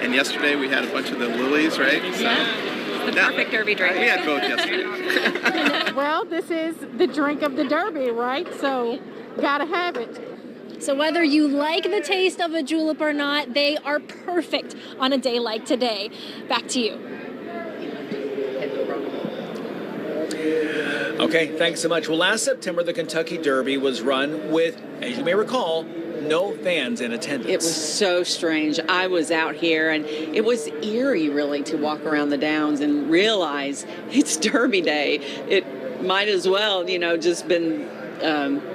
And yesterday we had a bunch of the lilies, right? So, Yeah. It's the perfect Derby drink. We had both yesterday. Well, this is the drink of the Derby, right? So, gotta have it. So whether you like the taste of a julep or not, they are perfect on a day like today. Back to you. Okay, thanks so much. Well, last September, the Kentucky Derby was run with, as you may recall, no fans in attendance. It was so strange. I was out here, and it was eerie, really, to walk around the downs and realize it's Derby Day. It might as well, just been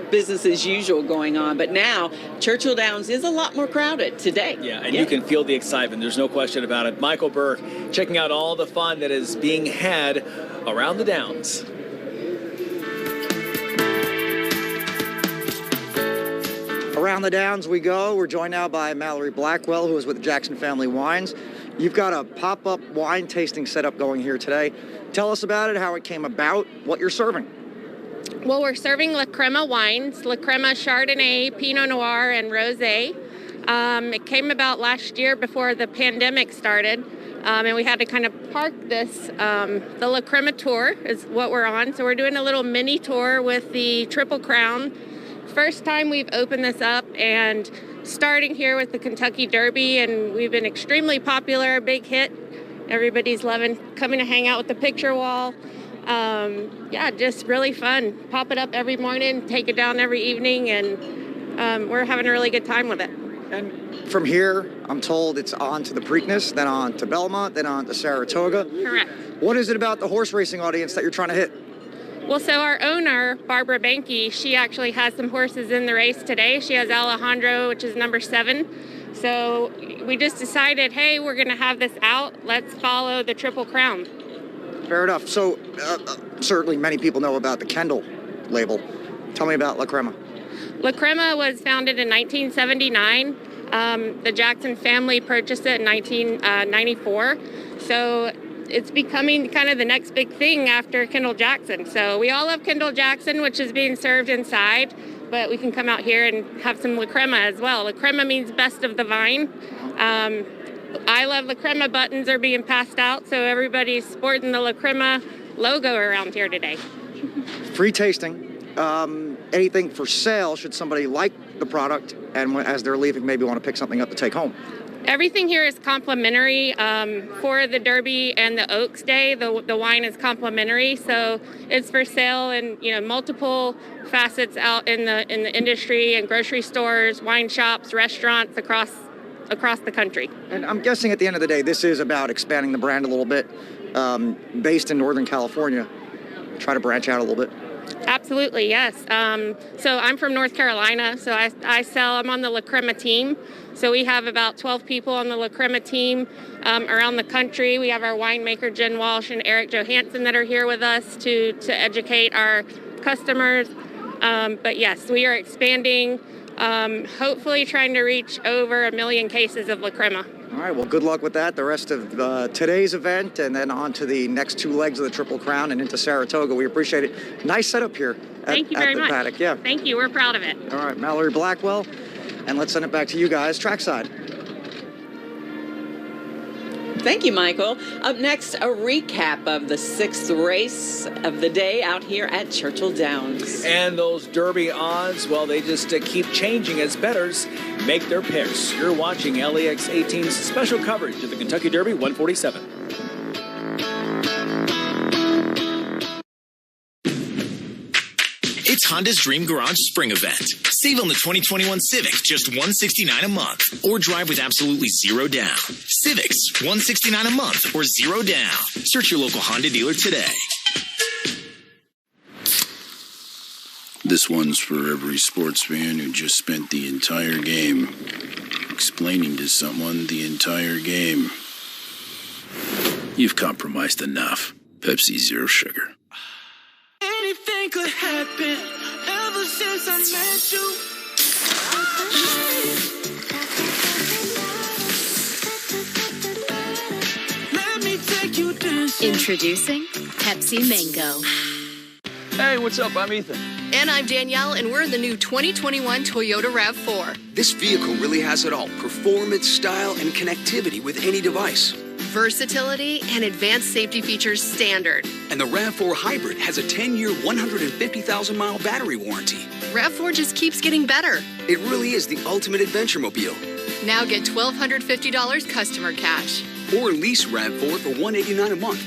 business as usual going on. But now, Churchill Downs is a lot more crowded today. Yeah, and you can feel the excitement. There's no question about it. Michael Burke checking out all the fun that is being had around the Downs. Around the Downs we go. We're joined now by Mallory Blackwell, who is with Jackson Family Wines. You've got a pop-up wine tasting setup going here today. Tell us about it, how it came about, what you're serving. Well, we're serving La Crema wines, La Crema Chardonnay, Pinot Noir, and Rosé. It came about last year before the pandemic started, and we had to kind of park this. The La Crema tour is what we're on, so we're doing a little mini tour with the Triple Crown. First time we've opened this up, and starting here with the Kentucky Derby, and we've been extremely popular, big hit. Everybody's loving coming to hang out with the picture wall. Just really fun. Pop it up every morning, take it down every evening, and we're having a really good time with it. And from here, I'm told it's on to the Preakness, then on to Belmont, then on to Saratoga. Correct. What is it about the horse racing audience that you're trying to hit? Well, so our owner, Barbara Banke, she actually has some horses in the race today. She has Alejandro, which is number 7. So we just decided, hey, we're going to have this out. Let's follow the Triple Crown. Fair enough. So certainly many people know about the Kendall label. Tell me about La Crema. La Crema was founded in 1979. The Jackson family purchased it in 1994. So it's becoming kind of the next big thing after Kendall Jackson. So we all love Kendall Jackson, which is being served inside, but we can come out here and have some La Crema as well. La Crema means best of the vine. I love La Crema buttons are being passed out, so everybody's sporting the La Crema logo around here today. Free tasting. Anything for sale should somebody like the product and as they're leaving maybe want to pick something up to take home. Everything here is complimentary. For the Derby and the Oaks Day, the wine is complimentary, so it's for sale in multiple facets out in the industry and grocery stores, wine shops, restaurants across across the country. And I'm guessing at the end of the day, this is about expanding the brand a little bit. Based in Northern California, try to branch out a little bit. Absolutely, yes. So I'm from North Carolina, so I'm on the La Crema team. So we have about 12 people on the La Crema team around the country. We have our winemaker, Jen Walsh and Eric Johansson, that are here with us to educate our customers. But yes, we are expanding, hopefully trying to reach over 1 million cases of La Crema. All right, well, good luck with that. The rest of today's event and then on to the next 2 legs of the Triple Crown and into Saratoga. We appreciate it. Nice setup here Thank you very much. Paddock. Yeah. Thank you. We're proud of it. All right, Mallory Blackwell. And let's send it back to you guys, trackside. Thank you, Michael. Up next, a recap of the 6th race of the day out here at Churchill Downs. And those Derby odds, well, they just keep changing as bettors make their picks. You're watching LEX 18's special coverage of the Kentucky Derby 147. It's Honda's Dream Garage Spring Event. Save on the 2021 Civic, just $169 a month, or drive with absolutely zero down. Civics, $169 a month, or zero down. Search your local Honda dealer today. This one's for every sports fan who just spent the entire game explaining to someone the entire game. You've compromised enough. Pepsi Zero Sugar. Anything could happen ever since I met you. Let me take you dancing. Introducing Pepsi Mango. Hey, what's up? I'm Ethan. And I'm Danielle, and we're in the new 2021 Toyota RAV4. This vehicle really has it all. Performance, style, and connectivity with any device. Versatility and advanced safety features standard. And the RAV4 Hybrid has a 10-year, 150,000-mile battery warranty. RAV4 just keeps getting better. It really is the ultimate adventure mobile. Now get $1,250 customer cash. Or lease RAV4 for $189 a month.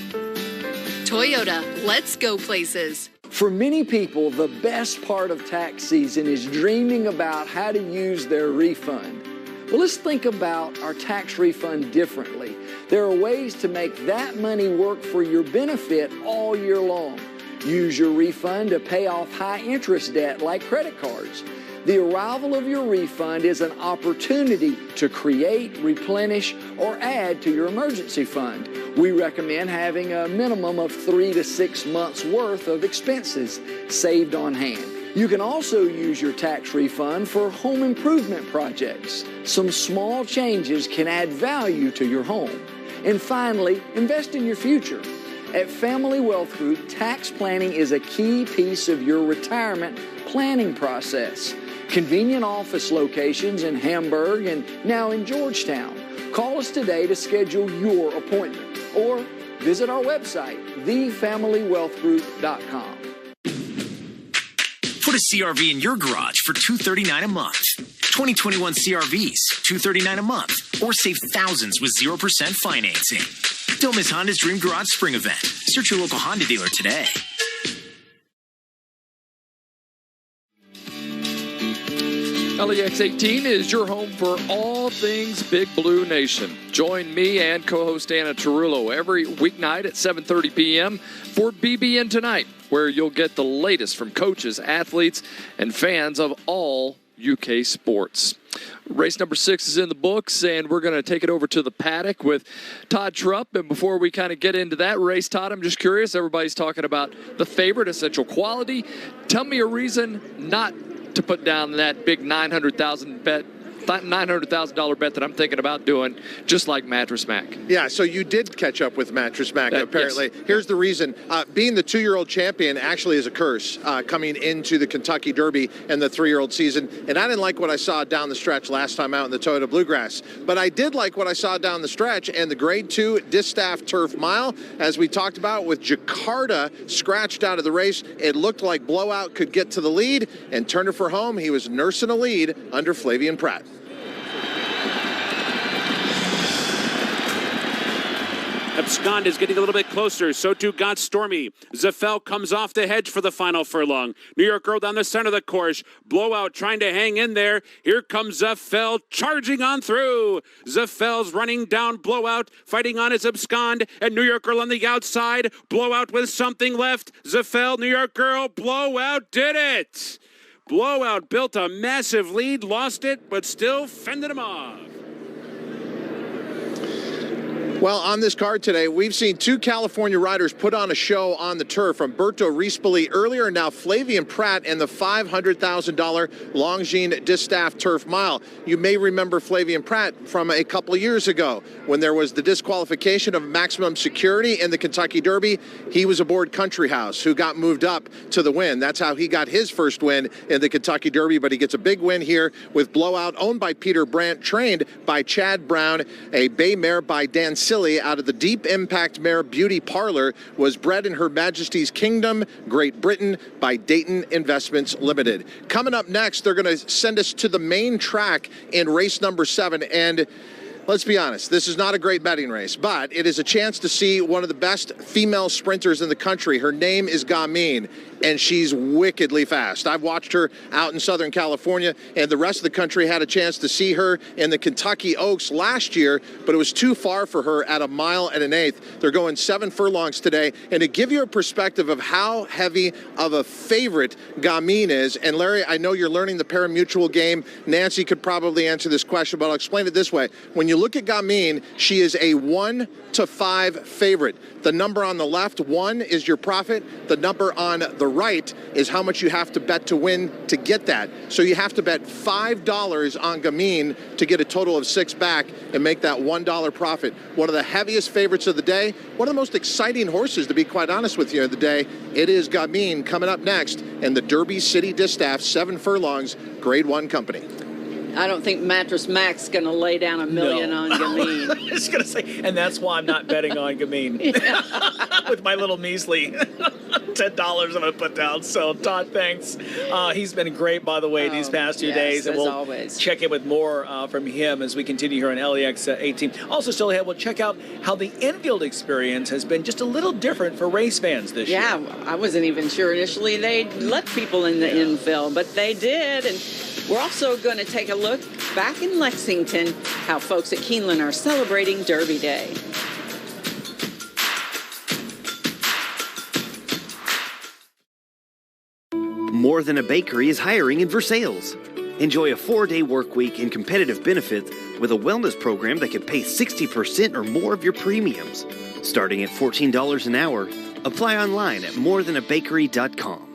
Toyota, let's go places. For many people, the best part of tax season is dreaming about how to use their refund. Well, let's think about our tax refund differently. There are ways to make that money work for your benefit all year long. Use your refund to pay off high-interest debt like credit cards. The arrival of your refund is an opportunity to create, replenish, or add to your emergency fund. We recommend having a minimum of 3 to 6 months' worth of expenses saved on hand. You can also use your tax refund for home improvement projects. Some small changes can add value to your home. And finally, invest in your future. At Family Wealth Group, tax planning is a key piece of your retirement planning process. Convenient office locations in Hamburg and now in Georgetown. Call us today to schedule your appointment or visit our website, thefamilywealthgroup.com. Put a CRV in your garage for $239 a month. 2021 CRVs, $239 a month, or save thousands with 0% financing. Don't miss Honda's Dream Garage Spring Event. Search your local Honda dealer today. LEX 18 is your home for all things Big Blue Nation. Join me and co-host Anna Tarullo every weeknight at 7:30 p.m. for BBN Tonight, where you'll get the latest from coaches, athletes, and fans of all UK sports. Race number 6 is in the books, and we're going to take it over to the paddock with Todd Trupp. And before we kind of get into that race, Todd, I'm just curious. Everybody's talking about the favorite, Essential Quality. Tell me a reason not to put down that big $900,000 bet that I'm thinking about doing, just like Mattress Mac. Yeah, so you did catch up with Mattress Mac, apparently. Yes. Here's the reason. Being the 2-year-old champion actually is a curse coming into the Kentucky Derby and the 3-year-old season. And I didn't like what I saw down the stretch last time out in the Toyota Bluegrass. But I did like what I saw down the stretch and the Grade 2 Distaff Turf Mile. As we talked about, with Jakarta scratched out of the race, it looked like Blowout could get to the lead and turn it for home. He was nursing a lead under Flavian Pratt. Abscond is getting a little bit closer. So too got Stormy. Zafel comes off the hedge for the final furlong. New York Girl down the center of the course. Blowout trying to hang in there. Here comes Zafel charging on through. Zafel's running down Blowout. Fighting on his Abscond. And New York Girl on the outside. Blowout with something left. Zafel, New York Girl. Blowout did it. Blowout built a massive lead. Lost it, but still fended him off. Well, on this card today, we've seen two California riders put on a show on the turf. Umberto Rispoli earlier, and now Flavien Prat and the $500,000 Longines Distaff Turf Mile. You may remember Flavien Prat from a couple of years ago when there was the disqualification of Maximum Security in the Kentucky Derby. He was aboard Country House, who got moved up to the win. That's how he got his first win in the Kentucky Derby, but he gets a big win here with Blowout, owned by Peter Brandt, trained by Chad Brown, a bay mare by Dan out of the Deep Impact Mare Beauty Parlor, was bred in Her Majesty's Kingdom, Great Britain, by Dayton Investments Limited. Coming up next, they're going to send us to the main track in race number 7, and let's be honest, this is not a great betting race, but it is a chance to see one of the best female sprinters in the country. Her name is Gamine, and she's wickedly fast. I've watched her out in Southern California, and the rest of the country had a chance to see her in the Kentucky Oaks last year, but it was too far for her at 1 1/8 miles. They're going 7 furlongs today, and to give you a perspective of how heavy of a favorite Gamine is, and Larry, I know you're learning the parimutuel game. Nancy could probably answer this question, but I'll explain it this way. When you look at Gamine, she is a 1-5 favorite. The number on the left, 1, is your profit. The number on the right is how much you have to bet to win to get that. So you have to bet $5 on Gamine to get a total of 6 back and make that $1 profit. One of the heaviest favorites of the day, one of the most exciting horses, to be quite honest with you, of the day. It is Gamine coming up next in the Derby City Distaff 7 furlongs Grade 1 company. I don't think Mattress Mac's going to lay down $1 million on Gamine. I was going to say, and that's why I'm not betting on Gamine. With my little measly $10 I'm going to put down. So, Todd, thanks. He's been great, by the way, these past 2 days. And we'll always check in with more from him as we continue here on LEX 18. Also, still ahead, we'll check out how the infield experience has been just a little different for race fans this year. Yeah, I wasn't even sure initially they'd let people in the infield, but they did. And we're also going to take a look back in Lexington, how folks at Keeneland are celebrating Derby Day. More Than a Bakery is hiring in Versailles. Enjoy a 4-day work week and competitive benefits with a wellness program that can pay 60% or more of your premiums. Starting at $14 an hour, apply online at morethan-a-bakery.com.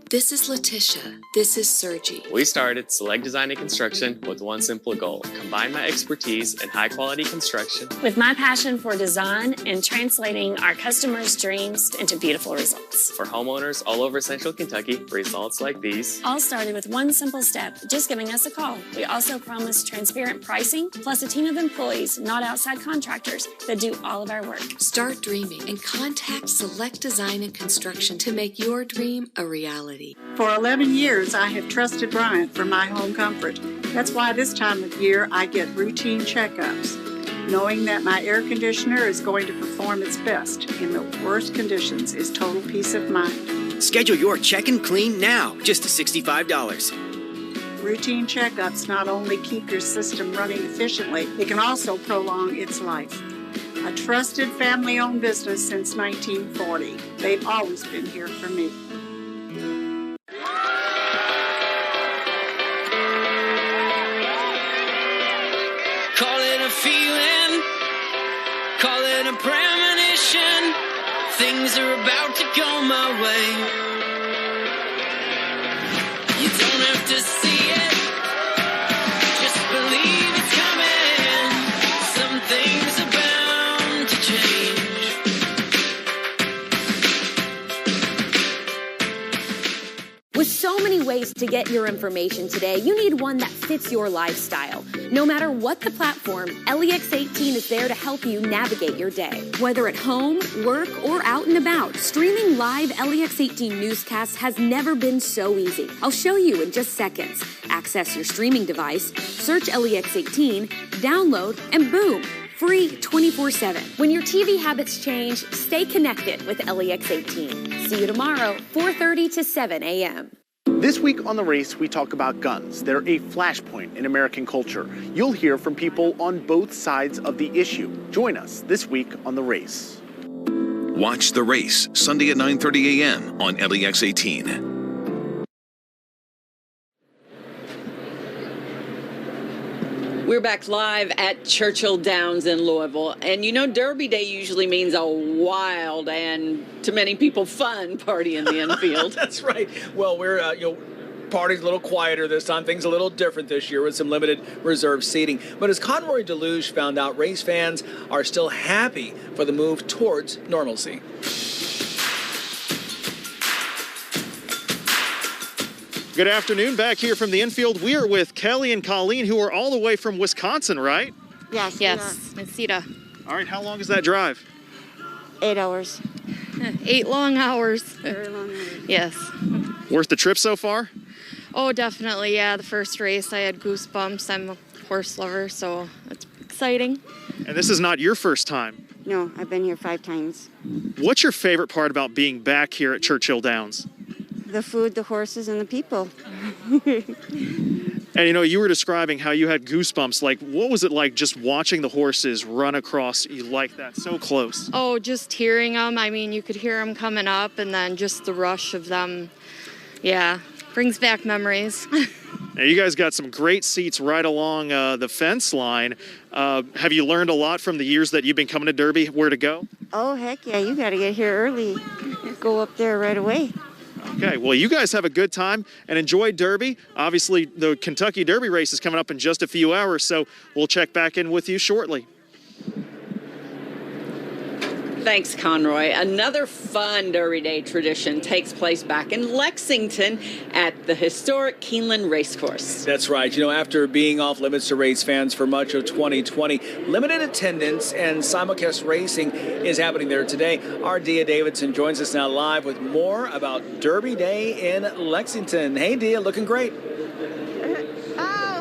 This is Letitia. This is Sergi. We started Select Design and Construction with one simple goal: combine my expertise in high-quality construction with my passion for design and translating our customers' dreams into beautiful results. For homeowners all over Central Kentucky, results like these all started with one simple step: just giving us a call. We also promise transparent pricing, plus a team of employees, not outside contractors, that do all of our work. Start dreaming and contact Select Design and Construction to make your dream a reality. For 11 years, I have trusted Bryant for my home comfort. That's why this time of year I get routine checkups, knowing that my air conditioner is going to perform its best in the worst conditions is total peace of mind. Schedule your check and clean now, just $65. Routine checkups not only keep your system running efficiently, it can also prolong its life. A trusted family-owned business since 1940. They've always been here for me. Call it a feeling, call it a premonition. Things are about to go my way. You don't have to see it, just believe it's coming. Some things are bound to change. With so many ways to get your information today, you need one that fits your lifestyle. No matter what the platform, LEX 18 is there to help you navigate your day. Whether at home, work, or out and about, streaming live LEX 18 newscasts has never been so easy. I'll show you in just seconds. Access your streaming device, search LEX 18, download, and boom! free 24/7. When your TV habits change, stay connected with LEX 18. See you tomorrow, 4:30 to 7 a.m. This week on The Race, we talk about guns. They're a flashpoint in American culture. You'll hear from people on both sides of the issue. Join us this week on The Race. Watch The Race, Sunday at 9:30 a.m. on LEX 18. We're back live at Churchill Downs in Louisville. And you know, Derby Day usually means a wild and, to many people, fun party in the infield. That's right. Well, we're, party's a little quieter this time. Things a little different this year with some limited reserve seating. But as Conroy Deluge found out, race fans are still happy for the move towards normalcy. Good afternoon. Back here from the infield, we are with Kelly and Colleen, who are all the way from Wisconsin, right? Yes, Nacita. All right, how long is that drive? 8 hours. 8 long hours. Very long hours. Yes. Worth the trip so far? Oh, definitely, yeah. The first race, I had goosebumps. I'm a horse lover, so it's exciting. And this is not your first time. No, I've been here 5 times. What's your favorite part about being back here at Churchill Downs? The food, the horses, and the people. And you were describing how you had goosebumps. Like, what was it like just watching the horses run across you like that, so close? Oh, just hearing them. I mean, you could hear them coming up, and then just the rush of them. Yeah, brings back memories. Now, you guys got some great seats right along the fence line. Have you learned a lot from the years that you've been coming to Derby, where to go? Oh, heck yeah, you got to get here early. Go up there right away. Okay, well, you guys have a good time and enjoy Derby. Obviously, the Kentucky Derby race is coming up in just a few hours, so we'll check back in with you shortly. Thanks, Conroy. Another fun Derby Day tradition takes place back in Lexington at the historic Keeneland Racecourse. That's right. After being off limits to race fans for much of 2020, limited attendance and simulcast racing is happening there today. Our Dia Davidson joins us now live with more about Derby Day in Lexington. Hey, Dia, looking great.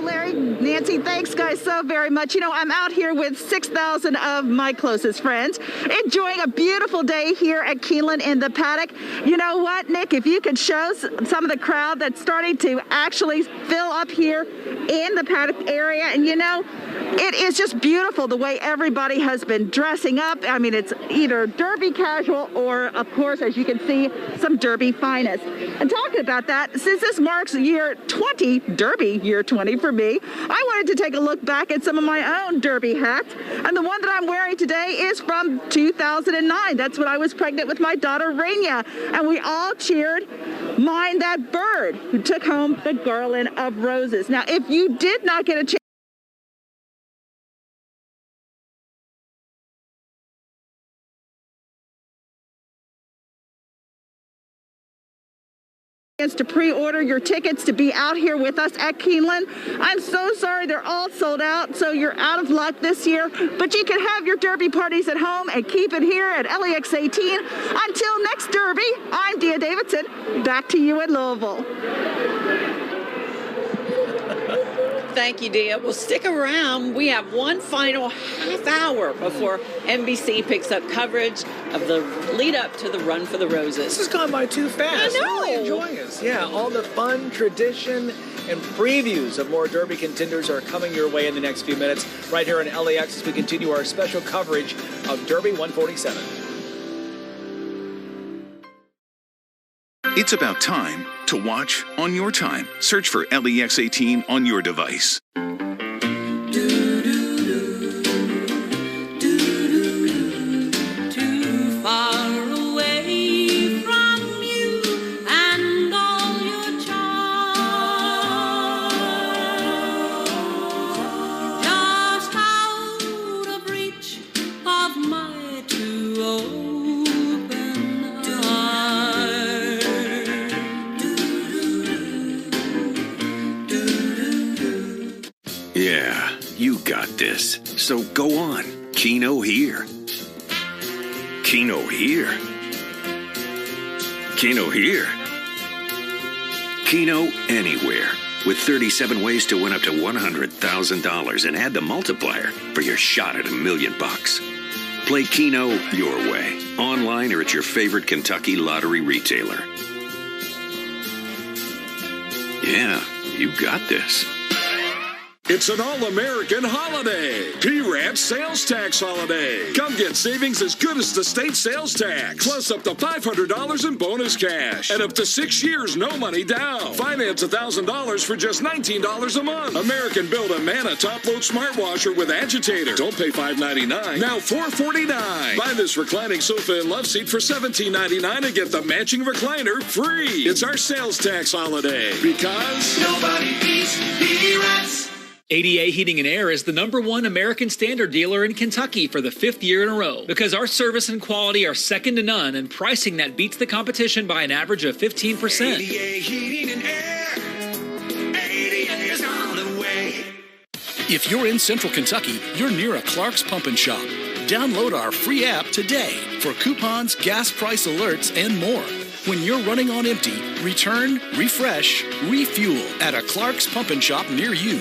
Larry, Nancy, thanks guys so very much. I'm out here with 6,000 of my closest friends, enjoying a beautiful day here at Keeneland in the paddock. You know what, Nick, if you could show some of the crowd that's starting to actually fill up here in the paddock area. And it is just beautiful the way everybody has been dressing up. I mean, it's either Derby casual or, of course, as you can see, some Derby finest. And talking about that, since this marks year 20, Derby year 20 for me, I wanted to take a look back at some of my own Derby hats. And the one that I'm wearing today is from 2009. That's when I was pregnant with my daughter, Raina. And we all cheered, "Mind That Bird," who took home the garland of roses. Now, if you did not get a chance to pre-order your tickets to be out here with us at Keeneland, I'm so sorry they're all sold out, so you're out of luck this year, but you can have your Derby parties at home and keep it here at LEX 18. Until next Derby, I'm Dia Davidson. Back to you in Louisville. Thank you, Dia. Well, stick around. We have one final half hour before NBC picks up coverage of the lead up to the Run for the Roses. This has gone by too fast. I know. Really enjoying us. Yeah, all the fun, tradition, and previews of more Derby contenders are coming your way in the next few minutes right here on LEX as we continue our special coverage of Derby 147. It's about time to watch on your time. Search for LEX 18 on your device. Too far away from you and all your charms, just out of reach of my two open arms. Yeah, you got this. So go on. Keno here. Keno here. Keno here. Keno anywhere. with 37 ways to win up to $100,000 and add the multiplier for your shot at $1 million. Play Keno your way, online or at your favorite Kentucky lottery retailer. Yeah, you got this. It's an all-American holiday. P-Ranch sales tax holiday. Come get savings as good as the state sales tax. Plus up to $500 in bonus cash. And up to 6 years, no money down. Finance $1,000 for just $19 a month. American built a Mana top-load smart washer with agitator. Don't pay $5.99. Now $4.49. Buy this reclining sofa and love seat for $17.99 and get the matching recliner free. It's our sales tax holiday. Because nobody beats P-Ranch. ADA Heating and Air is the #1 American Standard dealer in Kentucky for the 5th year in a row because our service and quality are second to none and pricing that beats the competition by an average of 15%. ADA Heating and Air. ADA is on the way. If you're in Central Kentucky, you're near a Clark's Pump and Shop. Download our free app today for coupons, gas price alerts, and more. When you're running on empty, return, refresh, refuel at a Clark's Pump and Shop near you.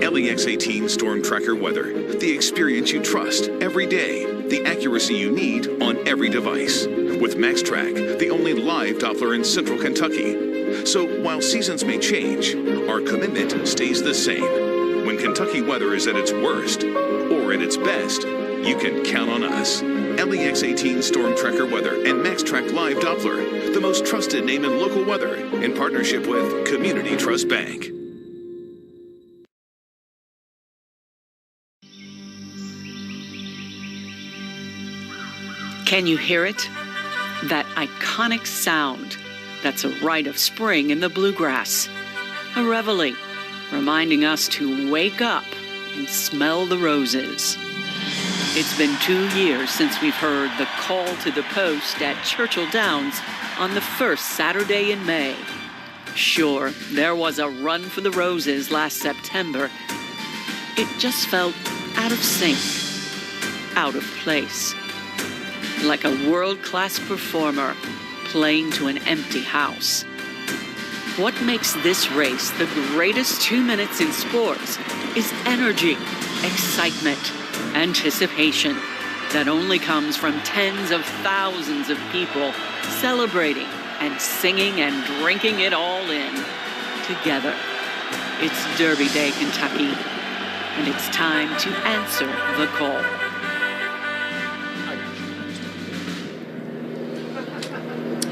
LEX 18 Storm Tracker Weather. The experience you trust every day. The accuracy you need on every device. With MaxTrack, the only live Doppler in Central Kentucky. So while seasons may change, our commitment stays the same. When Kentucky weather is at its worst or at its best, you can count on us. LEX 18 Storm Tracker Weather and MaxTrack Live Doppler, the most trusted name in local weather, in partnership with Community Trust Bank. Can you hear it? That iconic sound. That's a rite of spring in the bluegrass. A reveille, reminding us to wake up and smell the roses. It's been 2 years since we've heard the call to the post at Churchill Downs on the first Saturday in May. Sure, there was a run for the roses last September. It just felt out of sync, out of place. Like a world-class performer playing to an empty house. What makes this race the greatest 2 minutes in sports is energy, excitement, anticipation that only comes from tens of thousands of people celebrating and singing and drinking it all in together. It's Derby Day, Kentucky, and it's time to answer the call.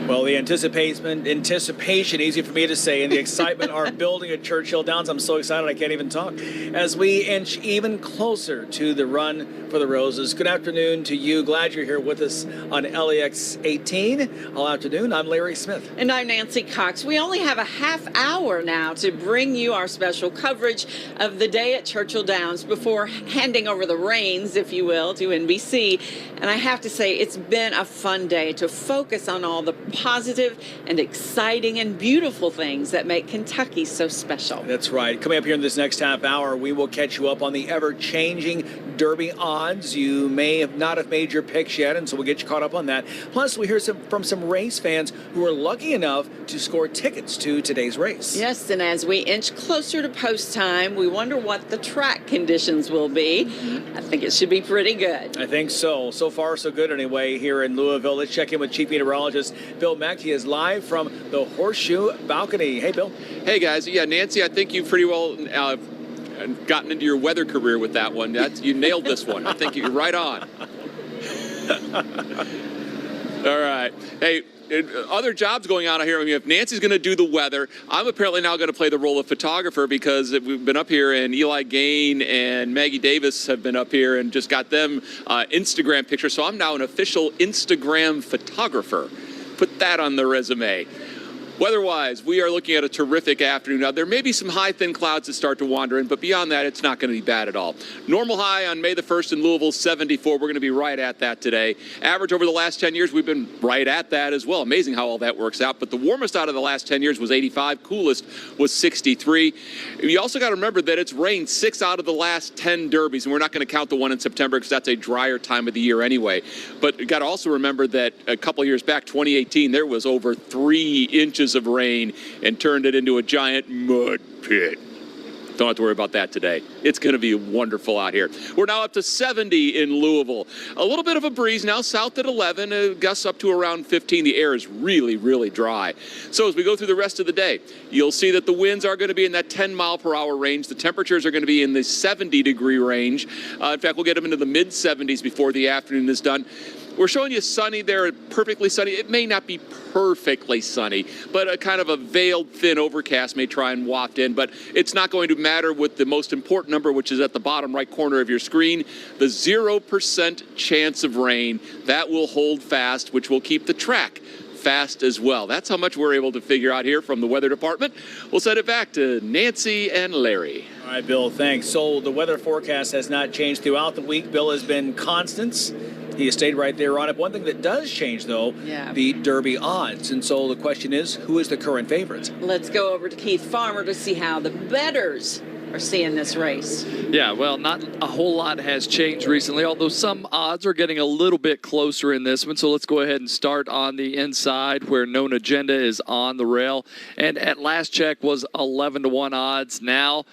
Well, the anticipation, easy for me to say, and the excitement are building at Churchill Downs. I'm so excited I can't even talk. As we inch even closer to the run for the roses. Good afternoon to you. Glad you're here with us on LEX 18. All afternoon, I'm Larry Smith. And I'm Nancy Cox. We only have a half hour now to bring you our special coverage of the day at Churchill Downs before handing over the reins, if you will, to NBC. And I have to say, it's been a fun day to focus on all the positive and exciting and beautiful things that make Kentucky so special. That's right. Coming up here in this next half hour, we will catch you up on the ever-changing Derby odds. You may not have made your picks yet, and so we'll get you caught up on that. Plus, we hear from some race fans who are lucky enough to score tickets to today's race. Yes, and as we inch closer to post time, we wonder what the track conditions will be. I think it should be pretty good. I think so. So far, so good anyway here in Louisville. Let's check in with Chief Meteorologist Bill Mack. He is live from the Horseshoe Balcony. Hey, Bill. Hey, guys. Yeah, Nancy, I think you've pretty well gotten into your weather career with that one. You nailed this one. I think you're right on. All right. Hey, other jobs going on here. I mean, if Nancy's going to do the weather, I'm apparently now going to play the role of photographer because we've been up here and Eli Gain and Maggie Davis have been up here and just got them Instagram pictures. So I'm now an official Instagram photographer. Put that on the resume. Weather-wise, we are looking at a terrific afternoon. Now, there may be some high, thin clouds that start to wander in, but beyond that, it's not going to be bad at all. Normal high on May the 1st in Louisville, 74. We're going to be right at that today. Average over the last 10 years, we've been right at that as well. Amazing how all that works out. But the warmest out of the last 10 years was 85. Coolest was 63. You also got to remember that it's rained 6 out of the last 10 derbies, and we're not going to count the one in September because that's a drier time of the year anyway. But you got to also remember that a couple years back, 2018, there was over 3 inches inches of rain and turned it into a giant mud pit. Don't have to worry about that today. It's going to be wonderful out here. We're now up to 70 in Louisville. A little bit of a breeze now, south at 11, gusts up to around 15. The air is really, really dry. So as we go through the rest of the day, you'll see that the winds are going to be in that 10-mile-per-hour range. The temperatures are going to be in the 70-degree range. In fact, we'll get them into the mid-70s before the afternoon is done. We're showing you sunny there, perfectly sunny. It may not be perfectly sunny, but a kind of a veiled, thin overcast may try and waft in. But it's not going to matter with the most important number, which is at the bottom right corner of your screen, the 0% chance of rain. That will hold fast, which will keep the track fast as well. That's how much we're able to figure out here from the weather department. We'll send it back to Nancy and Larry. All right, Bill, thanks. So the weather forecast has not changed throughout the week. Bill has been constant. He has stayed right there on it. One thing that does change, though, the Derby odds. And so the question is, who is the current favorite? Let's go over to Keith Farmer to see how the bettors are seeing this race. Yeah, well, not a whole lot has changed recently, although some odds are getting a little bit closer in this one. So let's go ahead and start on the inside where Known Agenda is on the rail. And at last check was 11-1 odds. Now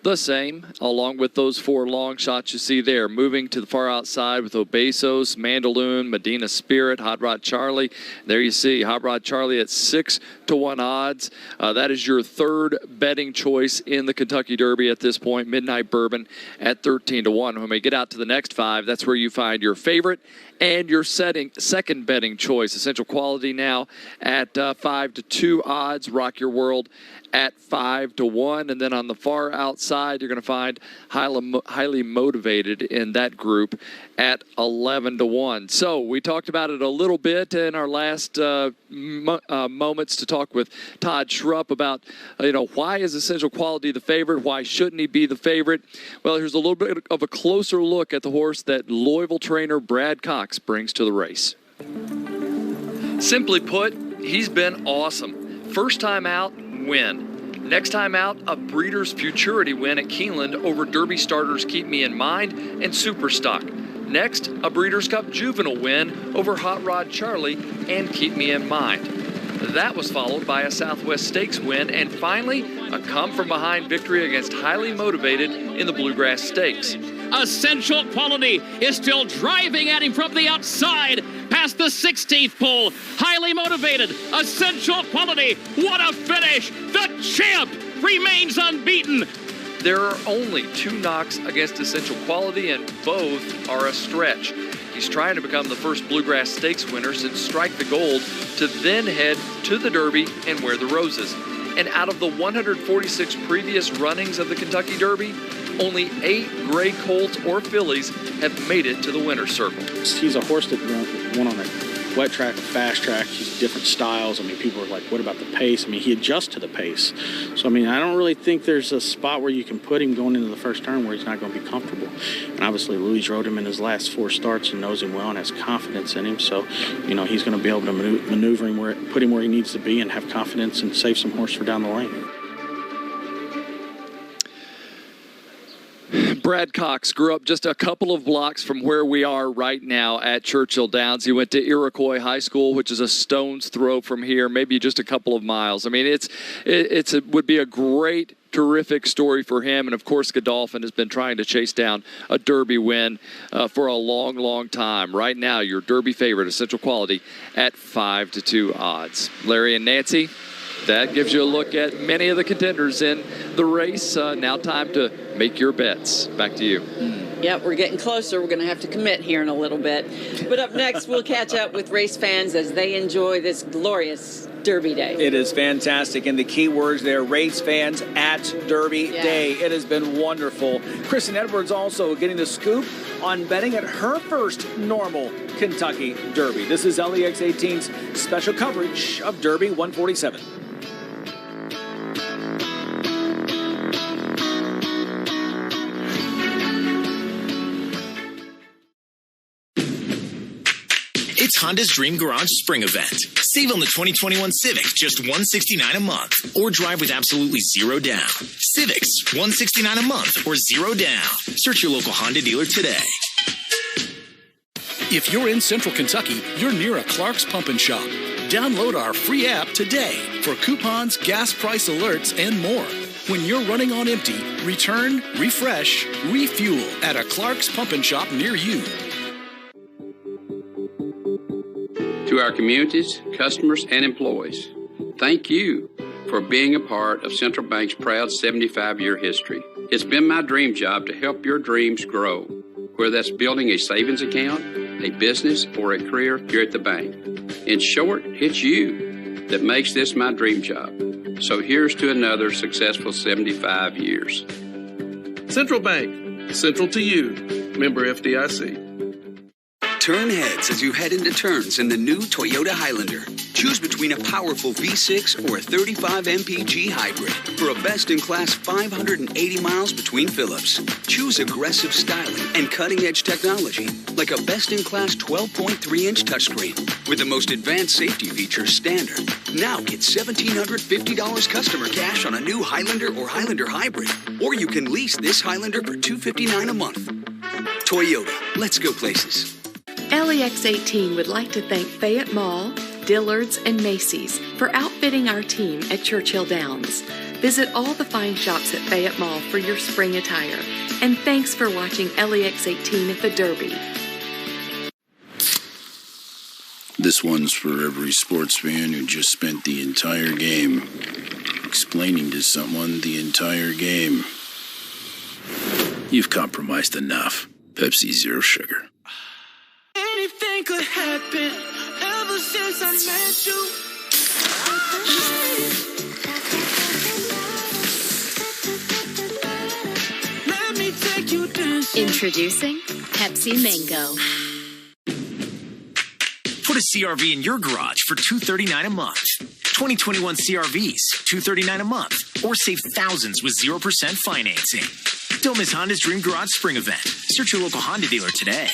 the same, along with those 4 long shots you see there. Moving to the far outside with Obesos, Mandaloon, Medina Spirit, Hot Rod Charlie. There you see Hot Rod Charlie at 6-1 odds. That is your third betting choice in the Kentucky Derby at this point. Midnight Bourbon at 13-1. When we get out to the next 5, that's where you find your favorite and your second betting choice. Essential Quality now at 5-2 odds. Rock Your World at 5-1. And then on the far outside, you're going to find highly motivated in that group at 11-1. So we talked about it a little bit in our last moments to talk with Todd Schrupp about, why is Essential Quality the favorite? Why shouldn't he be the favorite? Well, here's a little bit of a closer look at the horse that Louisville trainer Brad Cox brings to the race. Simply put, he's been awesome. First time out, win. Next time out, a Breeders' Futurity win at Keeneland over Derby starters Keep Me in Mind and Superstock. Next, a Breeders' Cup Juvenile win over Hot Rod Charlie and Keep Me in Mind. That was followed by a Southwest Stakes win, and finally, a come-from-behind victory against Highly Motivated in the Bluegrass Stakes. Essential Quality is still driving at him from the outside, past the 16th pole. Highly Motivated, Essential Quality, what a finish! The champ remains unbeaten. There are only 2 knocks against Essential Quality, and both are a stretch. He's trying to become the first Bluegrass Stakes winner since Strike the Gold to then head to the Derby and wear the roses. And out of the 146 previous runnings of the Kentucky Derby, only 8 gray colts or fillies have made it to the winner's circle. He's a horse that won on a wet track, a fast track. He's different styles. I mean, people are like, what about the pace? I mean, he adjusts to the pace. So, I mean, I don't really think there's a spot where you can put him going into the first turn where he's not going to be comfortable. And obviously, Louis rode him in his last 4 starts and knows him well and has confidence in him. So, he's going to be able to maneuver him, put him where he needs to be and have confidence and save some horse for down the lane. Brad Cox grew up just a couple of blocks from where we are right now at Churchill Downs. He went to Iroquois High School, which is a stone's throw from here, maybe just a couple of miles. I mean, it would be a great, terrific story for him. And, of course, Godolphin has been trying to chase down a Derby win for a long, long time. Right now, your Derby favorite, Essential Quality, at 5-2 odds. Larry and Nancy, that gives you a look at many of the contenders in the race. Now time to make your bets. Back to you. Yep, we're getting closer. We're going to have to commit here in a little bit. But up next, we'll catch up with race fans as they enjoy this glorious Derby Day. It is fantastic. And the key words there, race fans at Derby Day. It has been wonderful. Kristen Edwards also getting the scoop on betting at her first normal Kentucky Derby. This is LEX 18's special coverage of Derby 147. It's Honda's Dream Garage Spring Event. Save on the 2021 Civic, just $169 a month, or drive with absolutely zero down. Civics, $169 a month, or zero down. Search your local Honda dealer today. If you're in Central Kentucky, you're near a Clark's Pump and Shop. Download our free app today for coupons, gas price alerts, and more. When you're running on empty, return, refresh, refuel at a Clark's Pump and Shop near you. To our communities, customers, and employees, thank you for being a part of Central Bank's proud 75-year history. It's been my dream job to help your dreams grow, whether that's building a savings account, a business, or a career here at the bank. In short, it's you that makes this my dream job. So here's to another successful 75 years. Central Bank, central to you. Member FDIC. Turn heads as you head into turns in the new Toyota Highlander. Choose between a powerful V6 or a 35 mpg hybrid for a best-in-class 580 miles between Phillips. Choose aggressive styling and cutting-edge technology like a best-in-class 12.3-inch touchscreen with the most advanced safety features standard. Now get $1,750 customer cash on a new Highlander or Highlander hybrid, or you can lease this Highlander for $259 a month. Toyota, let's go places. LEX 18 would like to thank Fayette Mall, Dillard's, and Macy's for outfitting our team at Churchill Downs. Visit all the fine shops at Fayette Mall for your spring attire. And thanks for watching LEX 18 at the Derby. This one's for every sports fan who just spent the entire game explaining to someone the entire game. You've compromised enough. Pepsi Zero Sugar. Anything could happen ever since I met you. Let me take you dancing. Introducing Pepsi Mango. Put a CRV in your garage for $239 a month. 2021 CRVs, $239 a month. Or save thousands with 0% financing. Don't miss Honda's Dream Garage Spring Event. Search your local Honda dealer today.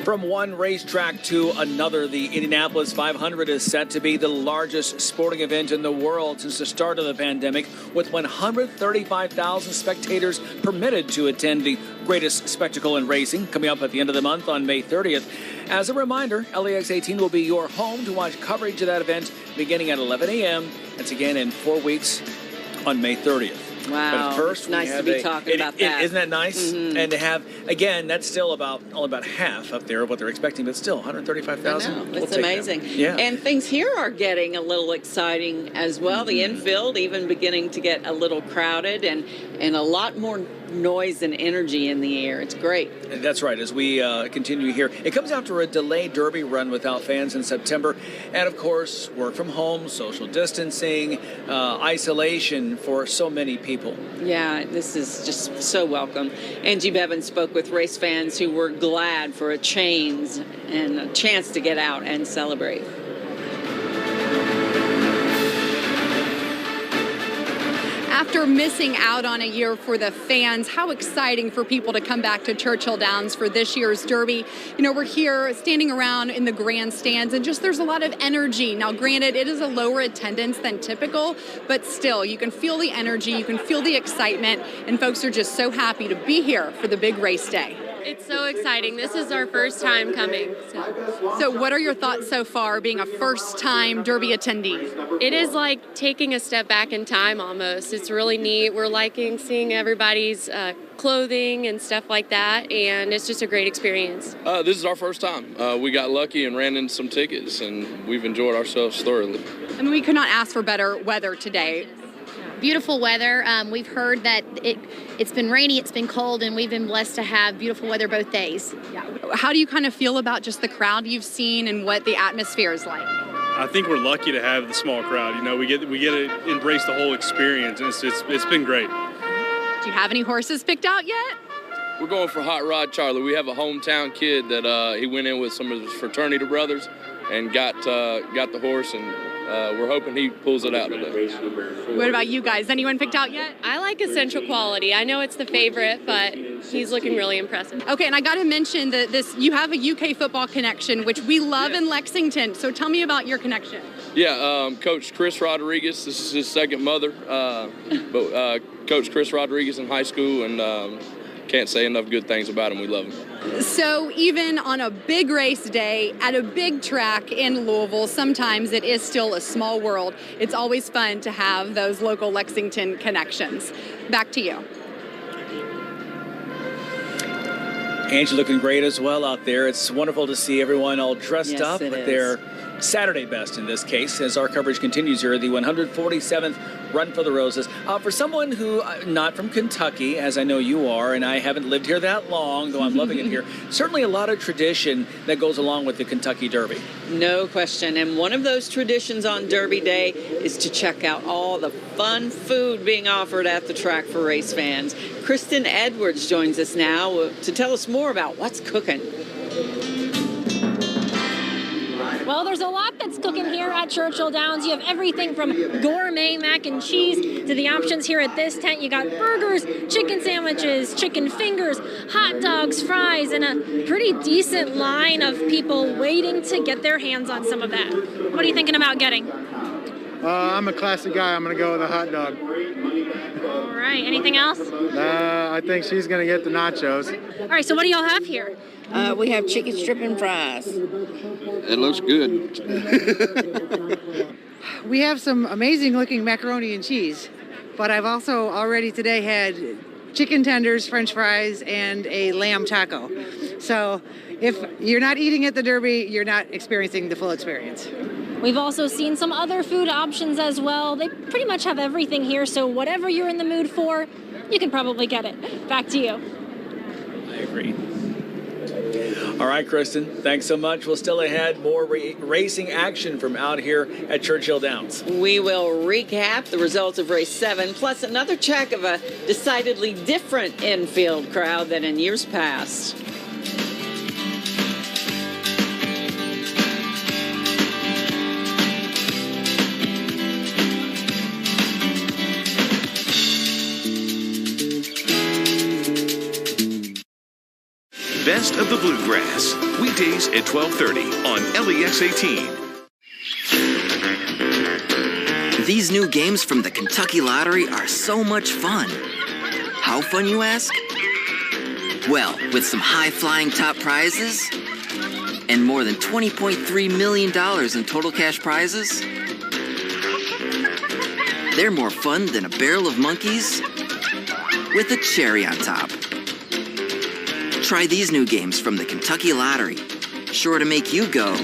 From one racetrack to another, the Indianapolis 500 is set to be the largest sporting event in the world since the start of the pandemic, with 135,000 spectators permitted to attend the greatest spectacle in racing, coming up at the end of the month on May 30th. As a reminder, LEX 18 will be your home to watch coverage of that event beginning at 11 a.m. It's again in 4 weeks on May 30th. Wow, but first, it's nice to be talking about that. Isn't that nice? Mm-hmm. And to have, again, that's still only about half up there of what they're expecting, but still 135,000. It's amazing. Yeah. And things here are getting a little exciting as well. The infield even beginning to get a little crowded and a lot more noise and energy in the air. It's great. And that's right. As we continue here, it comes after a delayed Derby run without fans in September. And, of course, work from home, social distancing, isolation for so many people. Yeah, this is just so welcome. Angie Bevan spoke with race fans who were glad for a change and a chance to get out and celebrate. After missing out on a year for the fans, how exciting for people to come back to Churchill Downs for this year's Derby. You know, we're here standing around in the grandstands and just there's a lot of energy. Now, granted, it is a lower attendance than typical, but still, you can feel the energy, you can feel the excitement, and folks are just so happy to be here for the big race day. It's so exciting. This is our first time coming. So what are your thoughts so far being a first-time Derby attendee? It is like taking a step back in time almost. It's really neat. We're liking seeing everybody's clothing and stuff like that, and it's just a great experience. This is our first time. We got lucky and ran into some tickets, and we've enjoyed ourselves thoroughly. I mean, we could not ask for better weather today. Beautiful weather. We've heard that it's been rainy, it's been cold, and we've been blessed to have beautiful weather both days. Yeah. How do you kind of feel about just the crowd you've seen and what the atmosphere is like? I think we're lucky to have the small crowd. You know, we get to embrace the whole experience, and it's been great. Do you have any horses picked out yet? We're going for Hot Rod Charlie. We have a hometown kid that he went in with some of his fraternity brothers and got the horse, and we're hoping he pulls it out today. What about you guys? Anyone picked out yet? I like Essential Quality. I know it's the favorite, but he's looking really impressive. Okay, and I got to mention that you have a UK football connection, which we love in Lexington. So tell me about your connection. Yeah, Coach Chris Rodriguez. This is his second mother, but Coach Chris Rodriguez in high school and can't say enough good things about them. We love them. So even on a big race day at a big track in Louisville, sometimes it is still a small world. It's always fun to have those local Lexington connections. Back to you. Angie looking great as well out there. It's wonderful to see everyone all dressed up with their Saturday best in this case as our coverage continues here, the 147th Run for the Roses. For someone who, not from Kentucky, as I know you are, and I haven't lived here that long, though I'm loving it here, certainly a lot of tradition that goes along with the Kentucky Derby. No question. And one of those traditions on Derby Day is to check out all the fun food being offered at the track for race fans. Kristen Edwards joins us now to tell us more about what's cooking. Well, there's a lot that's cooking here at Churchill Downs. You have everything from gourmet mac and cheese to the options here at this tent. You got burgers, chicken sandwiches, chicken fingers, hot dogs, fries, and a pretty decent line of people waiting to get their hands on some of that. What are you thinking about getting? I'm a classic guy. I'm going to go with a hot dog. All right. Anything else? I think she's going to get the nachos. All right. So what do y'all have here? We have chicken strip and fries. It looks good. We have some amazing looking macaroni and cheese, but I've also already today had chicken tenders, french fries, and a lamb taco. So if you're not eating at the Derby, you're not experiencing the full experience. We've also seen some other food options as well. They pretty much have everything here, so whatever you're in the mood for, you can probably get it. Back to you. I agree. All right, Kristen, thanks so much. We'll still ahead more racing action from out here at Churchill Downs. We will recap the results of race 7, plus another check of a decidedly different infield crowd than in years past. Best of the Bluegrass, weekdays at 12:30 on LEX 18. These new games from the Kentucky Lottery are so much fun. How fun, you ask? Well, with some high-flying top prizes and more than $20.3 million in total cash prizes, they're more fun than a barrel of monkeys with a cherry on top. Try these new games from the Kentucky Lottery. Sure to make you go.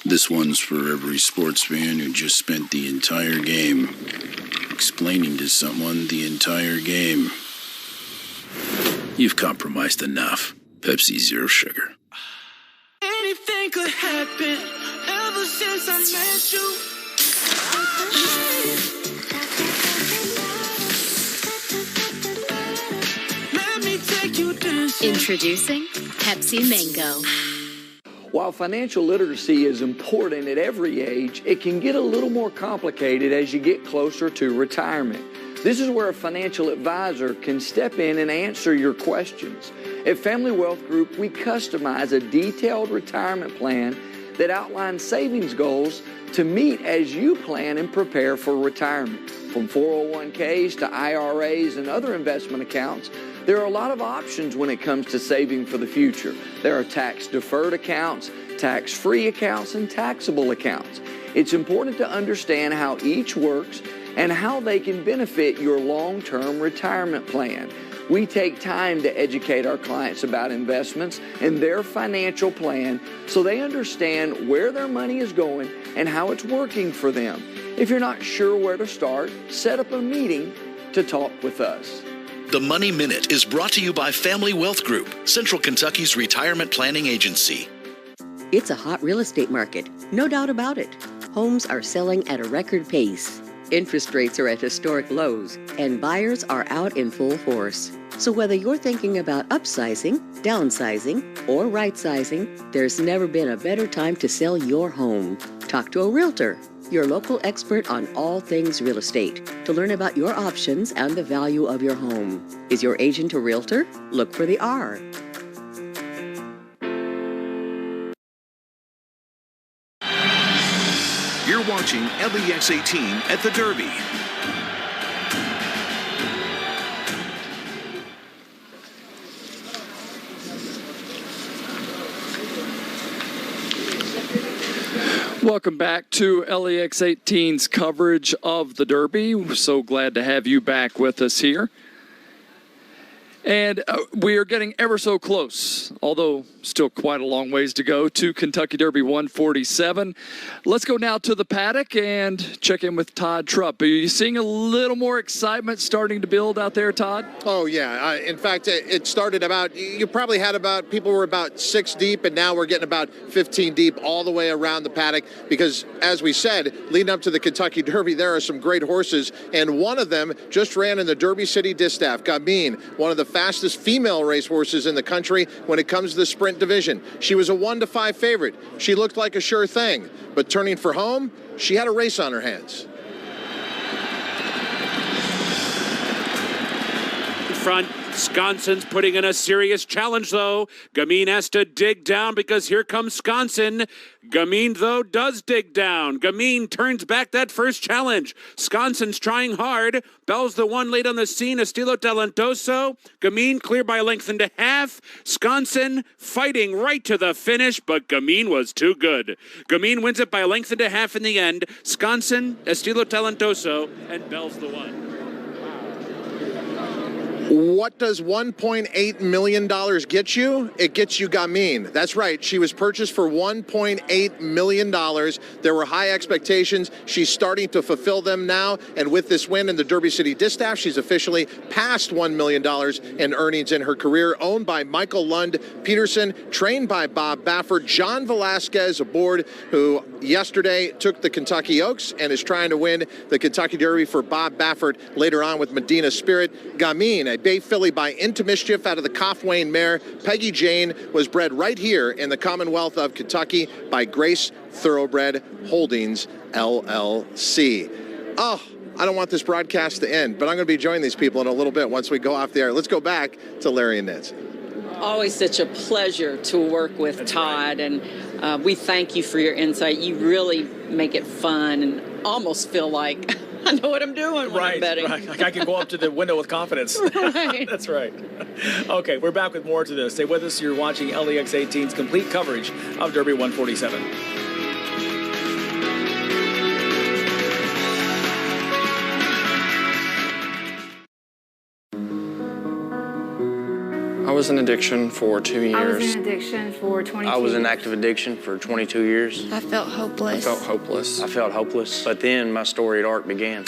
This one's for every sports fan who just spent the entire game explaining to someone the entire game. You've compromised enough. Pepsi Zero Sugar. Anything could happen ever since I met you. Introducing Pepsi Mango. While financial literacy is important at every age, it can get a little more complicated as you get closer to retirement. This is where a financial advisor can step in and answer your questions. At Family Wealth Group, we customize a detailed retirement plan that outlines savings goals to meet as you plan and prepare for retirement. From 401ks to IRAs and other investment accounts, there are a lot of options when it comes to saving for the future. There are tax-deferred accounts, tax-free accounts, and taxable accounts. It's important to understand how each works and how they can benefit your long-term retirement plan. We take time to educate our clients about investments and their financial plan so they understand where their money is going and how it's working for them. If you're not sure where to start, set up a meeting to talk with us. The Money Minute is brought to you by Family Wealth Group, Central Kentucky's retirement planning agency. It's a hot real estate market, no doubt about it. Homes are selling at a record pace. Interest rates are at historic lows, and buyers are out in full force. So whether you're thinking about upsizing, downsizing, or right-sizing, there's never been a better time to sell your home. Talk to a realtor, your local expert on all things real estate, to learn about your options and the value of your home. Is your agent a realtor? Look for the R. You're watching LEX 18 at the Derby. Welcome back to LEX 18's coverage of the Derby. We're so glad to have you back with us here. And we are getting ever so close, although still quite a long ways to go, to Kentucky Derby 147. Let's go now to the paddock and check in with Todd Trupp. Are you seeing a little more excitement starting to build out there, Todd? Oh, yeah. In fact, it started you probably had people were about 6 deep, and now we're getting about 15 deep all the way around the paddock because, as we said, leading up to the Kentucky Derby, there are some great horses, and one of them just ran in the Derby City Distaff, Gamine, one of the fastest female racehorses in the country when it comes to the sprint division. She was a 1-5 favorite. She looked like a sure thing, but turning for home, she had a race on her hands. In front, Sconson's putting in a serious challenge, though. Gamine has to dig down because here comes Sconson. Gamine, though, does dig down. Gamine turns back that first challenge. Sconson's trying hard. Bell's the one late on the scene. Estilo Talentoso. Gamine clear by a length and a half. Sconson fighting right to the finish, but Gamine was too good. Gamine wins it by a length and a half in the end. Sconson, Estilo Talentoso, and Bell's the one. What does $1.8 million get you? It gets you Gamine. That's right. She was purchased for $1.8 million. There were high expectations. She's starting to fulfill them now. And with this win in the Derby City Distaff, she's officially passed $1 million in earnings in her career. Owned by Michael Lund Peterson, trained by Bob Baffert. John Velasquez aboard, who yesterday took the Kentucky Oaks and is trying to win the Kentucky Derby for Bob Baffert later on with Medina Spirit. Gamine, a bay filly by Into Mischief out of the Coffwayne mare. Peggy Jane was bred right here in the Commonwealth of Kentucky by Grace Thoroughbred Holdings, LLC. Oh, I don't want this broadcast to end, but I'm going to be joining these people in a little bit once we go off the air. Let's go back to Larry and Nancy. Always such a pleasure to work with Todd, and we thank you for your insight. You really make it fun and almost feel like I know what I'm doing when I'm betting. Right. Like I can go up to the window with confidence. Right. That's right. Okay, we're back with more to this. Stay with us. You're watching LEX 18's complete coverage of Derby 147. I was in addiction for 2 years. I was in addiction for 22 I was in active addiction for 22 years. I felt hopeless. I felt hopeless. I felt hopeless. But then my storied arc began.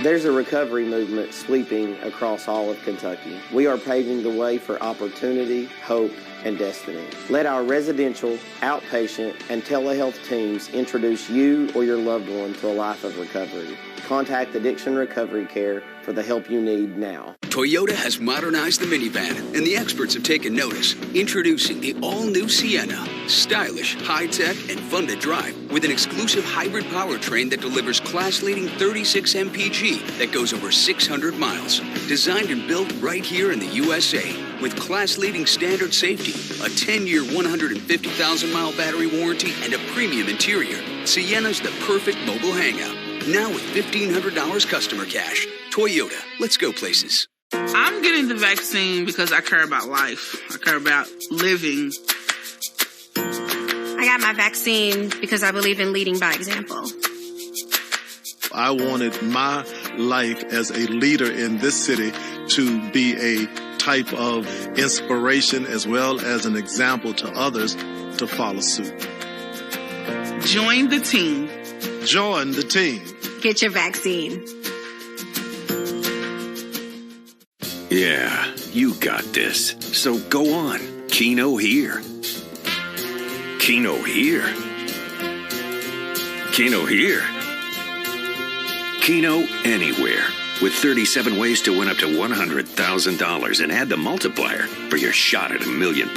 There's a recovery movement sweeping across all of Kentucky. We are paving the way for opportunity, hope, and destiny. Let our residential, outpatient, and telehealth teams introduce you or your loved one to a life of recovery. Contact Addiction Recovery Care for the help you need now. Toyota has modernized the minivan, and the experts have taken notice. Introducing the all-new Sienna. Stylish, high-tech, and fun to drive with an exclusive hybrid powertrain that delivers class-leading 36 mpg that goes over 600 miles. Designed and built right here in the USA with class-leading standard safety, a 10-year, 150,000-mile battery warranty, and a premium interior. Sienna's the perfect mobile hangout. Now with $1,500 customer cash. Toyota, let's go places. I'm getting the vaccine because I care about life. I care about living. I got my vaccine because I believe in leading by example. I wanted my life as a leader in this city to be a type of inspiration as well as an example to others to follow suit. Join the team. Join the team. Get your vaccine. Yeah, you got this. So go on. Keno here. Keno here. Keno here. Keno anywhere. With 37 ways to win up to $100,000 and add the multiplier for your shot at $1 million.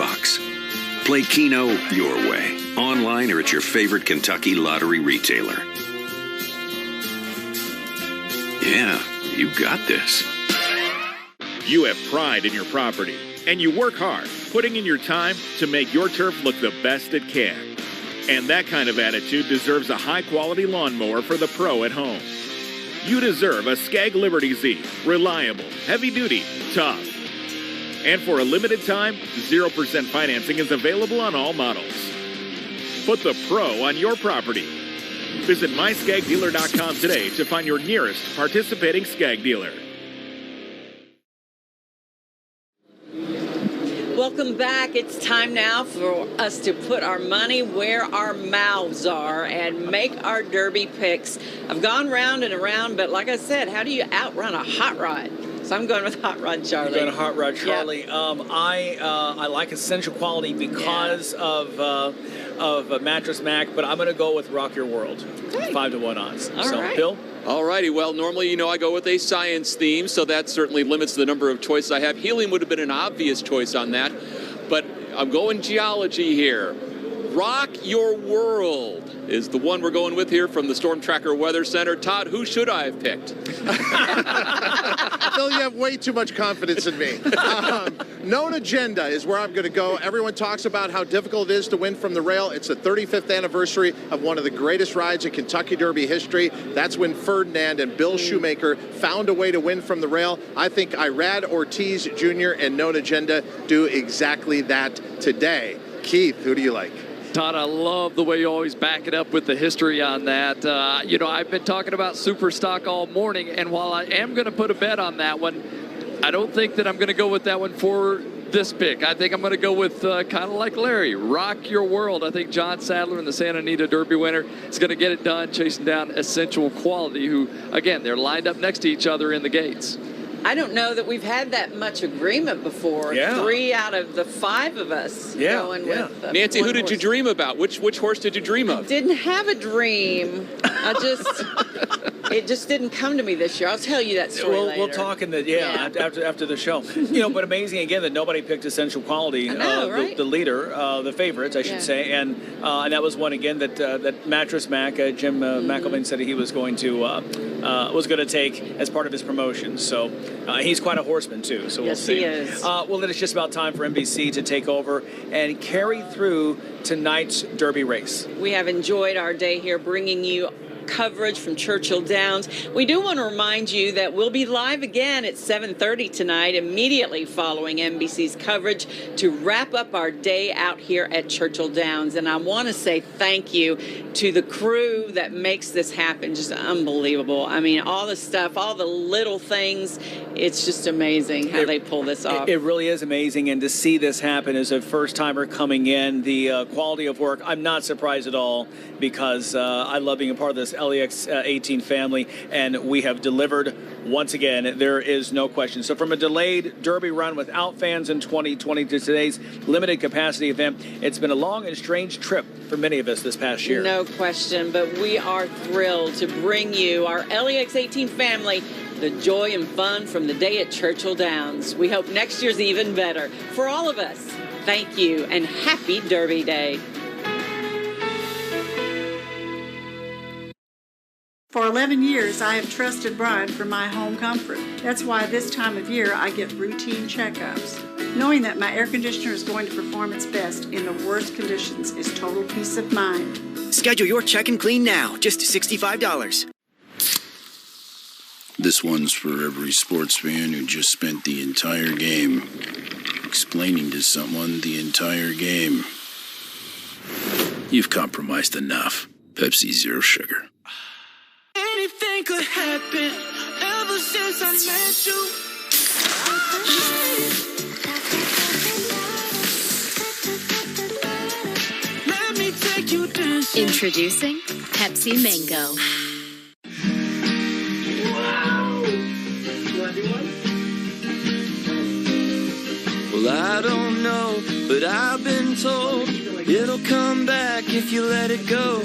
Play Keno your way. Online or at your favorite Kentucky lottery retailer. Yeah, you got this. You have pride in your property, and you work hard, putting in your time to make your turf look the best it can. And that kind of attitude deserves a high-quality lawnmower for the pro at home. You deserve a Skag Liberty Z, reliable, heavy-duty, tough. And for a limited time, 0% financing is available on all models. Put the pro on your property. Visit myskagdealer.com today to find your nearest participating Skag dealer. Welcome back. It's time now for us to put our money where our mouths are and make our Derby picks. I've gone round and around, but like I said, how do you outrun a hot rod? So I'm going with Hot Rod Charlie. You're going Hot Rod Charlie. Yep. I like Essential Quality because of Mattress Mac, but I'm going to go with Rock Your World. 5-1 odds. All right. Bill? All righty. Well, normally, I go with a science theme, so that certainly limits the number of choices I have. Helium would have been an obvious choice on that, but I'm going geology here. Rock Your World is the one we're going with here from the Storm Tracker Weather Center. Todd, who should I have picked? Phil, you have way too much confidence in me. Known Agenda is where I'm going to go. Everyone talks about how difficult it is to win from the rail. It's the 35th anniversary of one of the greatest rides in Kentucky Derby history. That's when Ferdinand and Bill Shoemaker found a way to win from the rail. I think Irad Ortiz Jr. and Known Agenda do exactly that today. Keith, who do you like? Todd, I love the way you always back it up with the history on that. I've been talking about super stock all morning, and while I am going to put a bet on that one, I don't think that I'm going to go with that one for this pick. I think I'm going to go with kind of like Larry, Rock Your World. I think John Sadler and the Santa Anita Derby winner is going to get it done, chasing down Essential Quality, who, again, they're lined up next to each other in the gates. I don't know that we've had that much agreement before. Yeah. 3 out of the 5 of us going with Nancy, who did horse. you dream about? Which horse did you dream of? Didn't have a dream. It just didn't come to me this year. I'll tell you that story later. We'll talk in after the show. But amazing again that nobody picked Essential Quality, right? the leader, the favorites, I should say, and that was one again that Mattress Mac, Jim McElvain said he was going to take as part of his promotion. So he's quite a horseman too. So we'll see. He is. Well, then it's just about time for NBC to take over and carry through tonight's Derby race. We have enjoyed our day here bringing you coverage from Churchill Downs. We do want to remind you that we'll be live again at 7:30 tonight, immediately following NBC's coverage, to wrap up our day out here at Churchill Downs. And I want to say thank you to the crew that makes this happen. Just unbelievable. I mean, all the stuff, all the little things, it's just amazing how they pull this off. It really is amazing, and to see this happen as a first-timer coming in, the quality of work, I'm not surprised at all, because I love being a part of this LEX 18 family, and we have delivered once again. There is no question. So from a delayed Derby run without fans in 2020 to today's limited capacity event, it's been a long and strange trip for many of us this past year. No question, but we are thrilled to bring you, our LEX 18 family, the joy and fun from the day at Churchill Downs. We hope next year's even better. For all of us, thank you and happy Derby Day. For 11 years, I have trusted Brian for my home comfort. That's why this time of year I get routine checkups. Knowing that my air conditioner is going to perform its best in the worst conditions is total peace of mind. Schedule your check and clean now, just $65. This one's for every sports fan who just spent the entire game explaining to someone the entire game. You've compromised enough. Pepsi Zero Sugar. Anything could happen ever since I met you. Let me take you dancing. Introducing Pepsi Mango. Well, I don't know, but I've been told it'll come back if you let it go.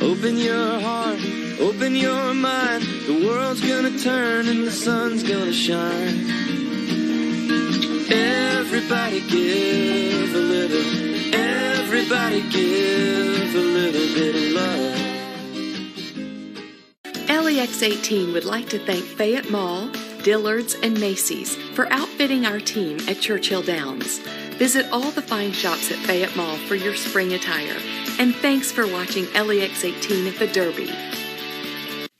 Open your heart, open your mind. The world's gonna turn and the sun's gonna shine. Everybody give a little. Everybody give a little bit of love. LEX 18 would like to thank Fayette Mall, Dillard's, and Macy's for outfitting our team at Churchill Downs. Visit all the fine shops at Fayette Mall for your spring attire. And thanks for watching LEX 18 at the Derby.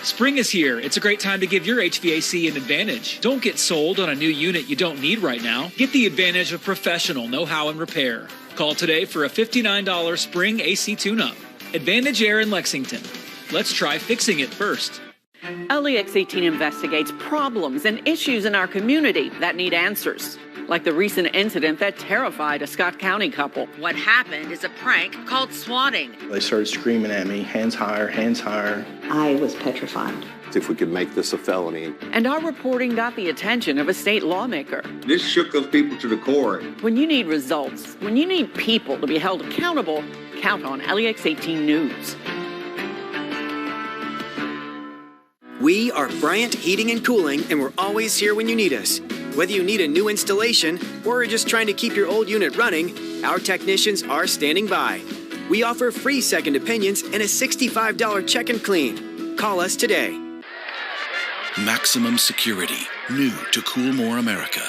Spring is here. It's a great time to give your HVAC an advantage. Don't get sold on a new unit you don't need right now. Get the advantage of professional know-how and repair. Call today for a $59 spring AC tune-up. Advantage Air in Lexington. Let's try fixing it first. LEX 18 investigates problems and issues in our community that need answers, like the recent incident that terrified a Scott County couple. What happened is a prank called swatting. They started screaming at me, hands higher, hands higher. I was petrified. If we could make this a felony. And our reporting got the attention of a state lawmaker. This shook those people to the core. When you need results, when you need people to be held accountable, count on LEX 18 News. We are Bryant Heating and Cooling, and we're always here when you need us. Whether you need a new installation or are just trying to keep your old unit running, our technicians are standing by. We offer free second opinions and a $65 check and clean. Call us today. Maximum security, new to Cool More America.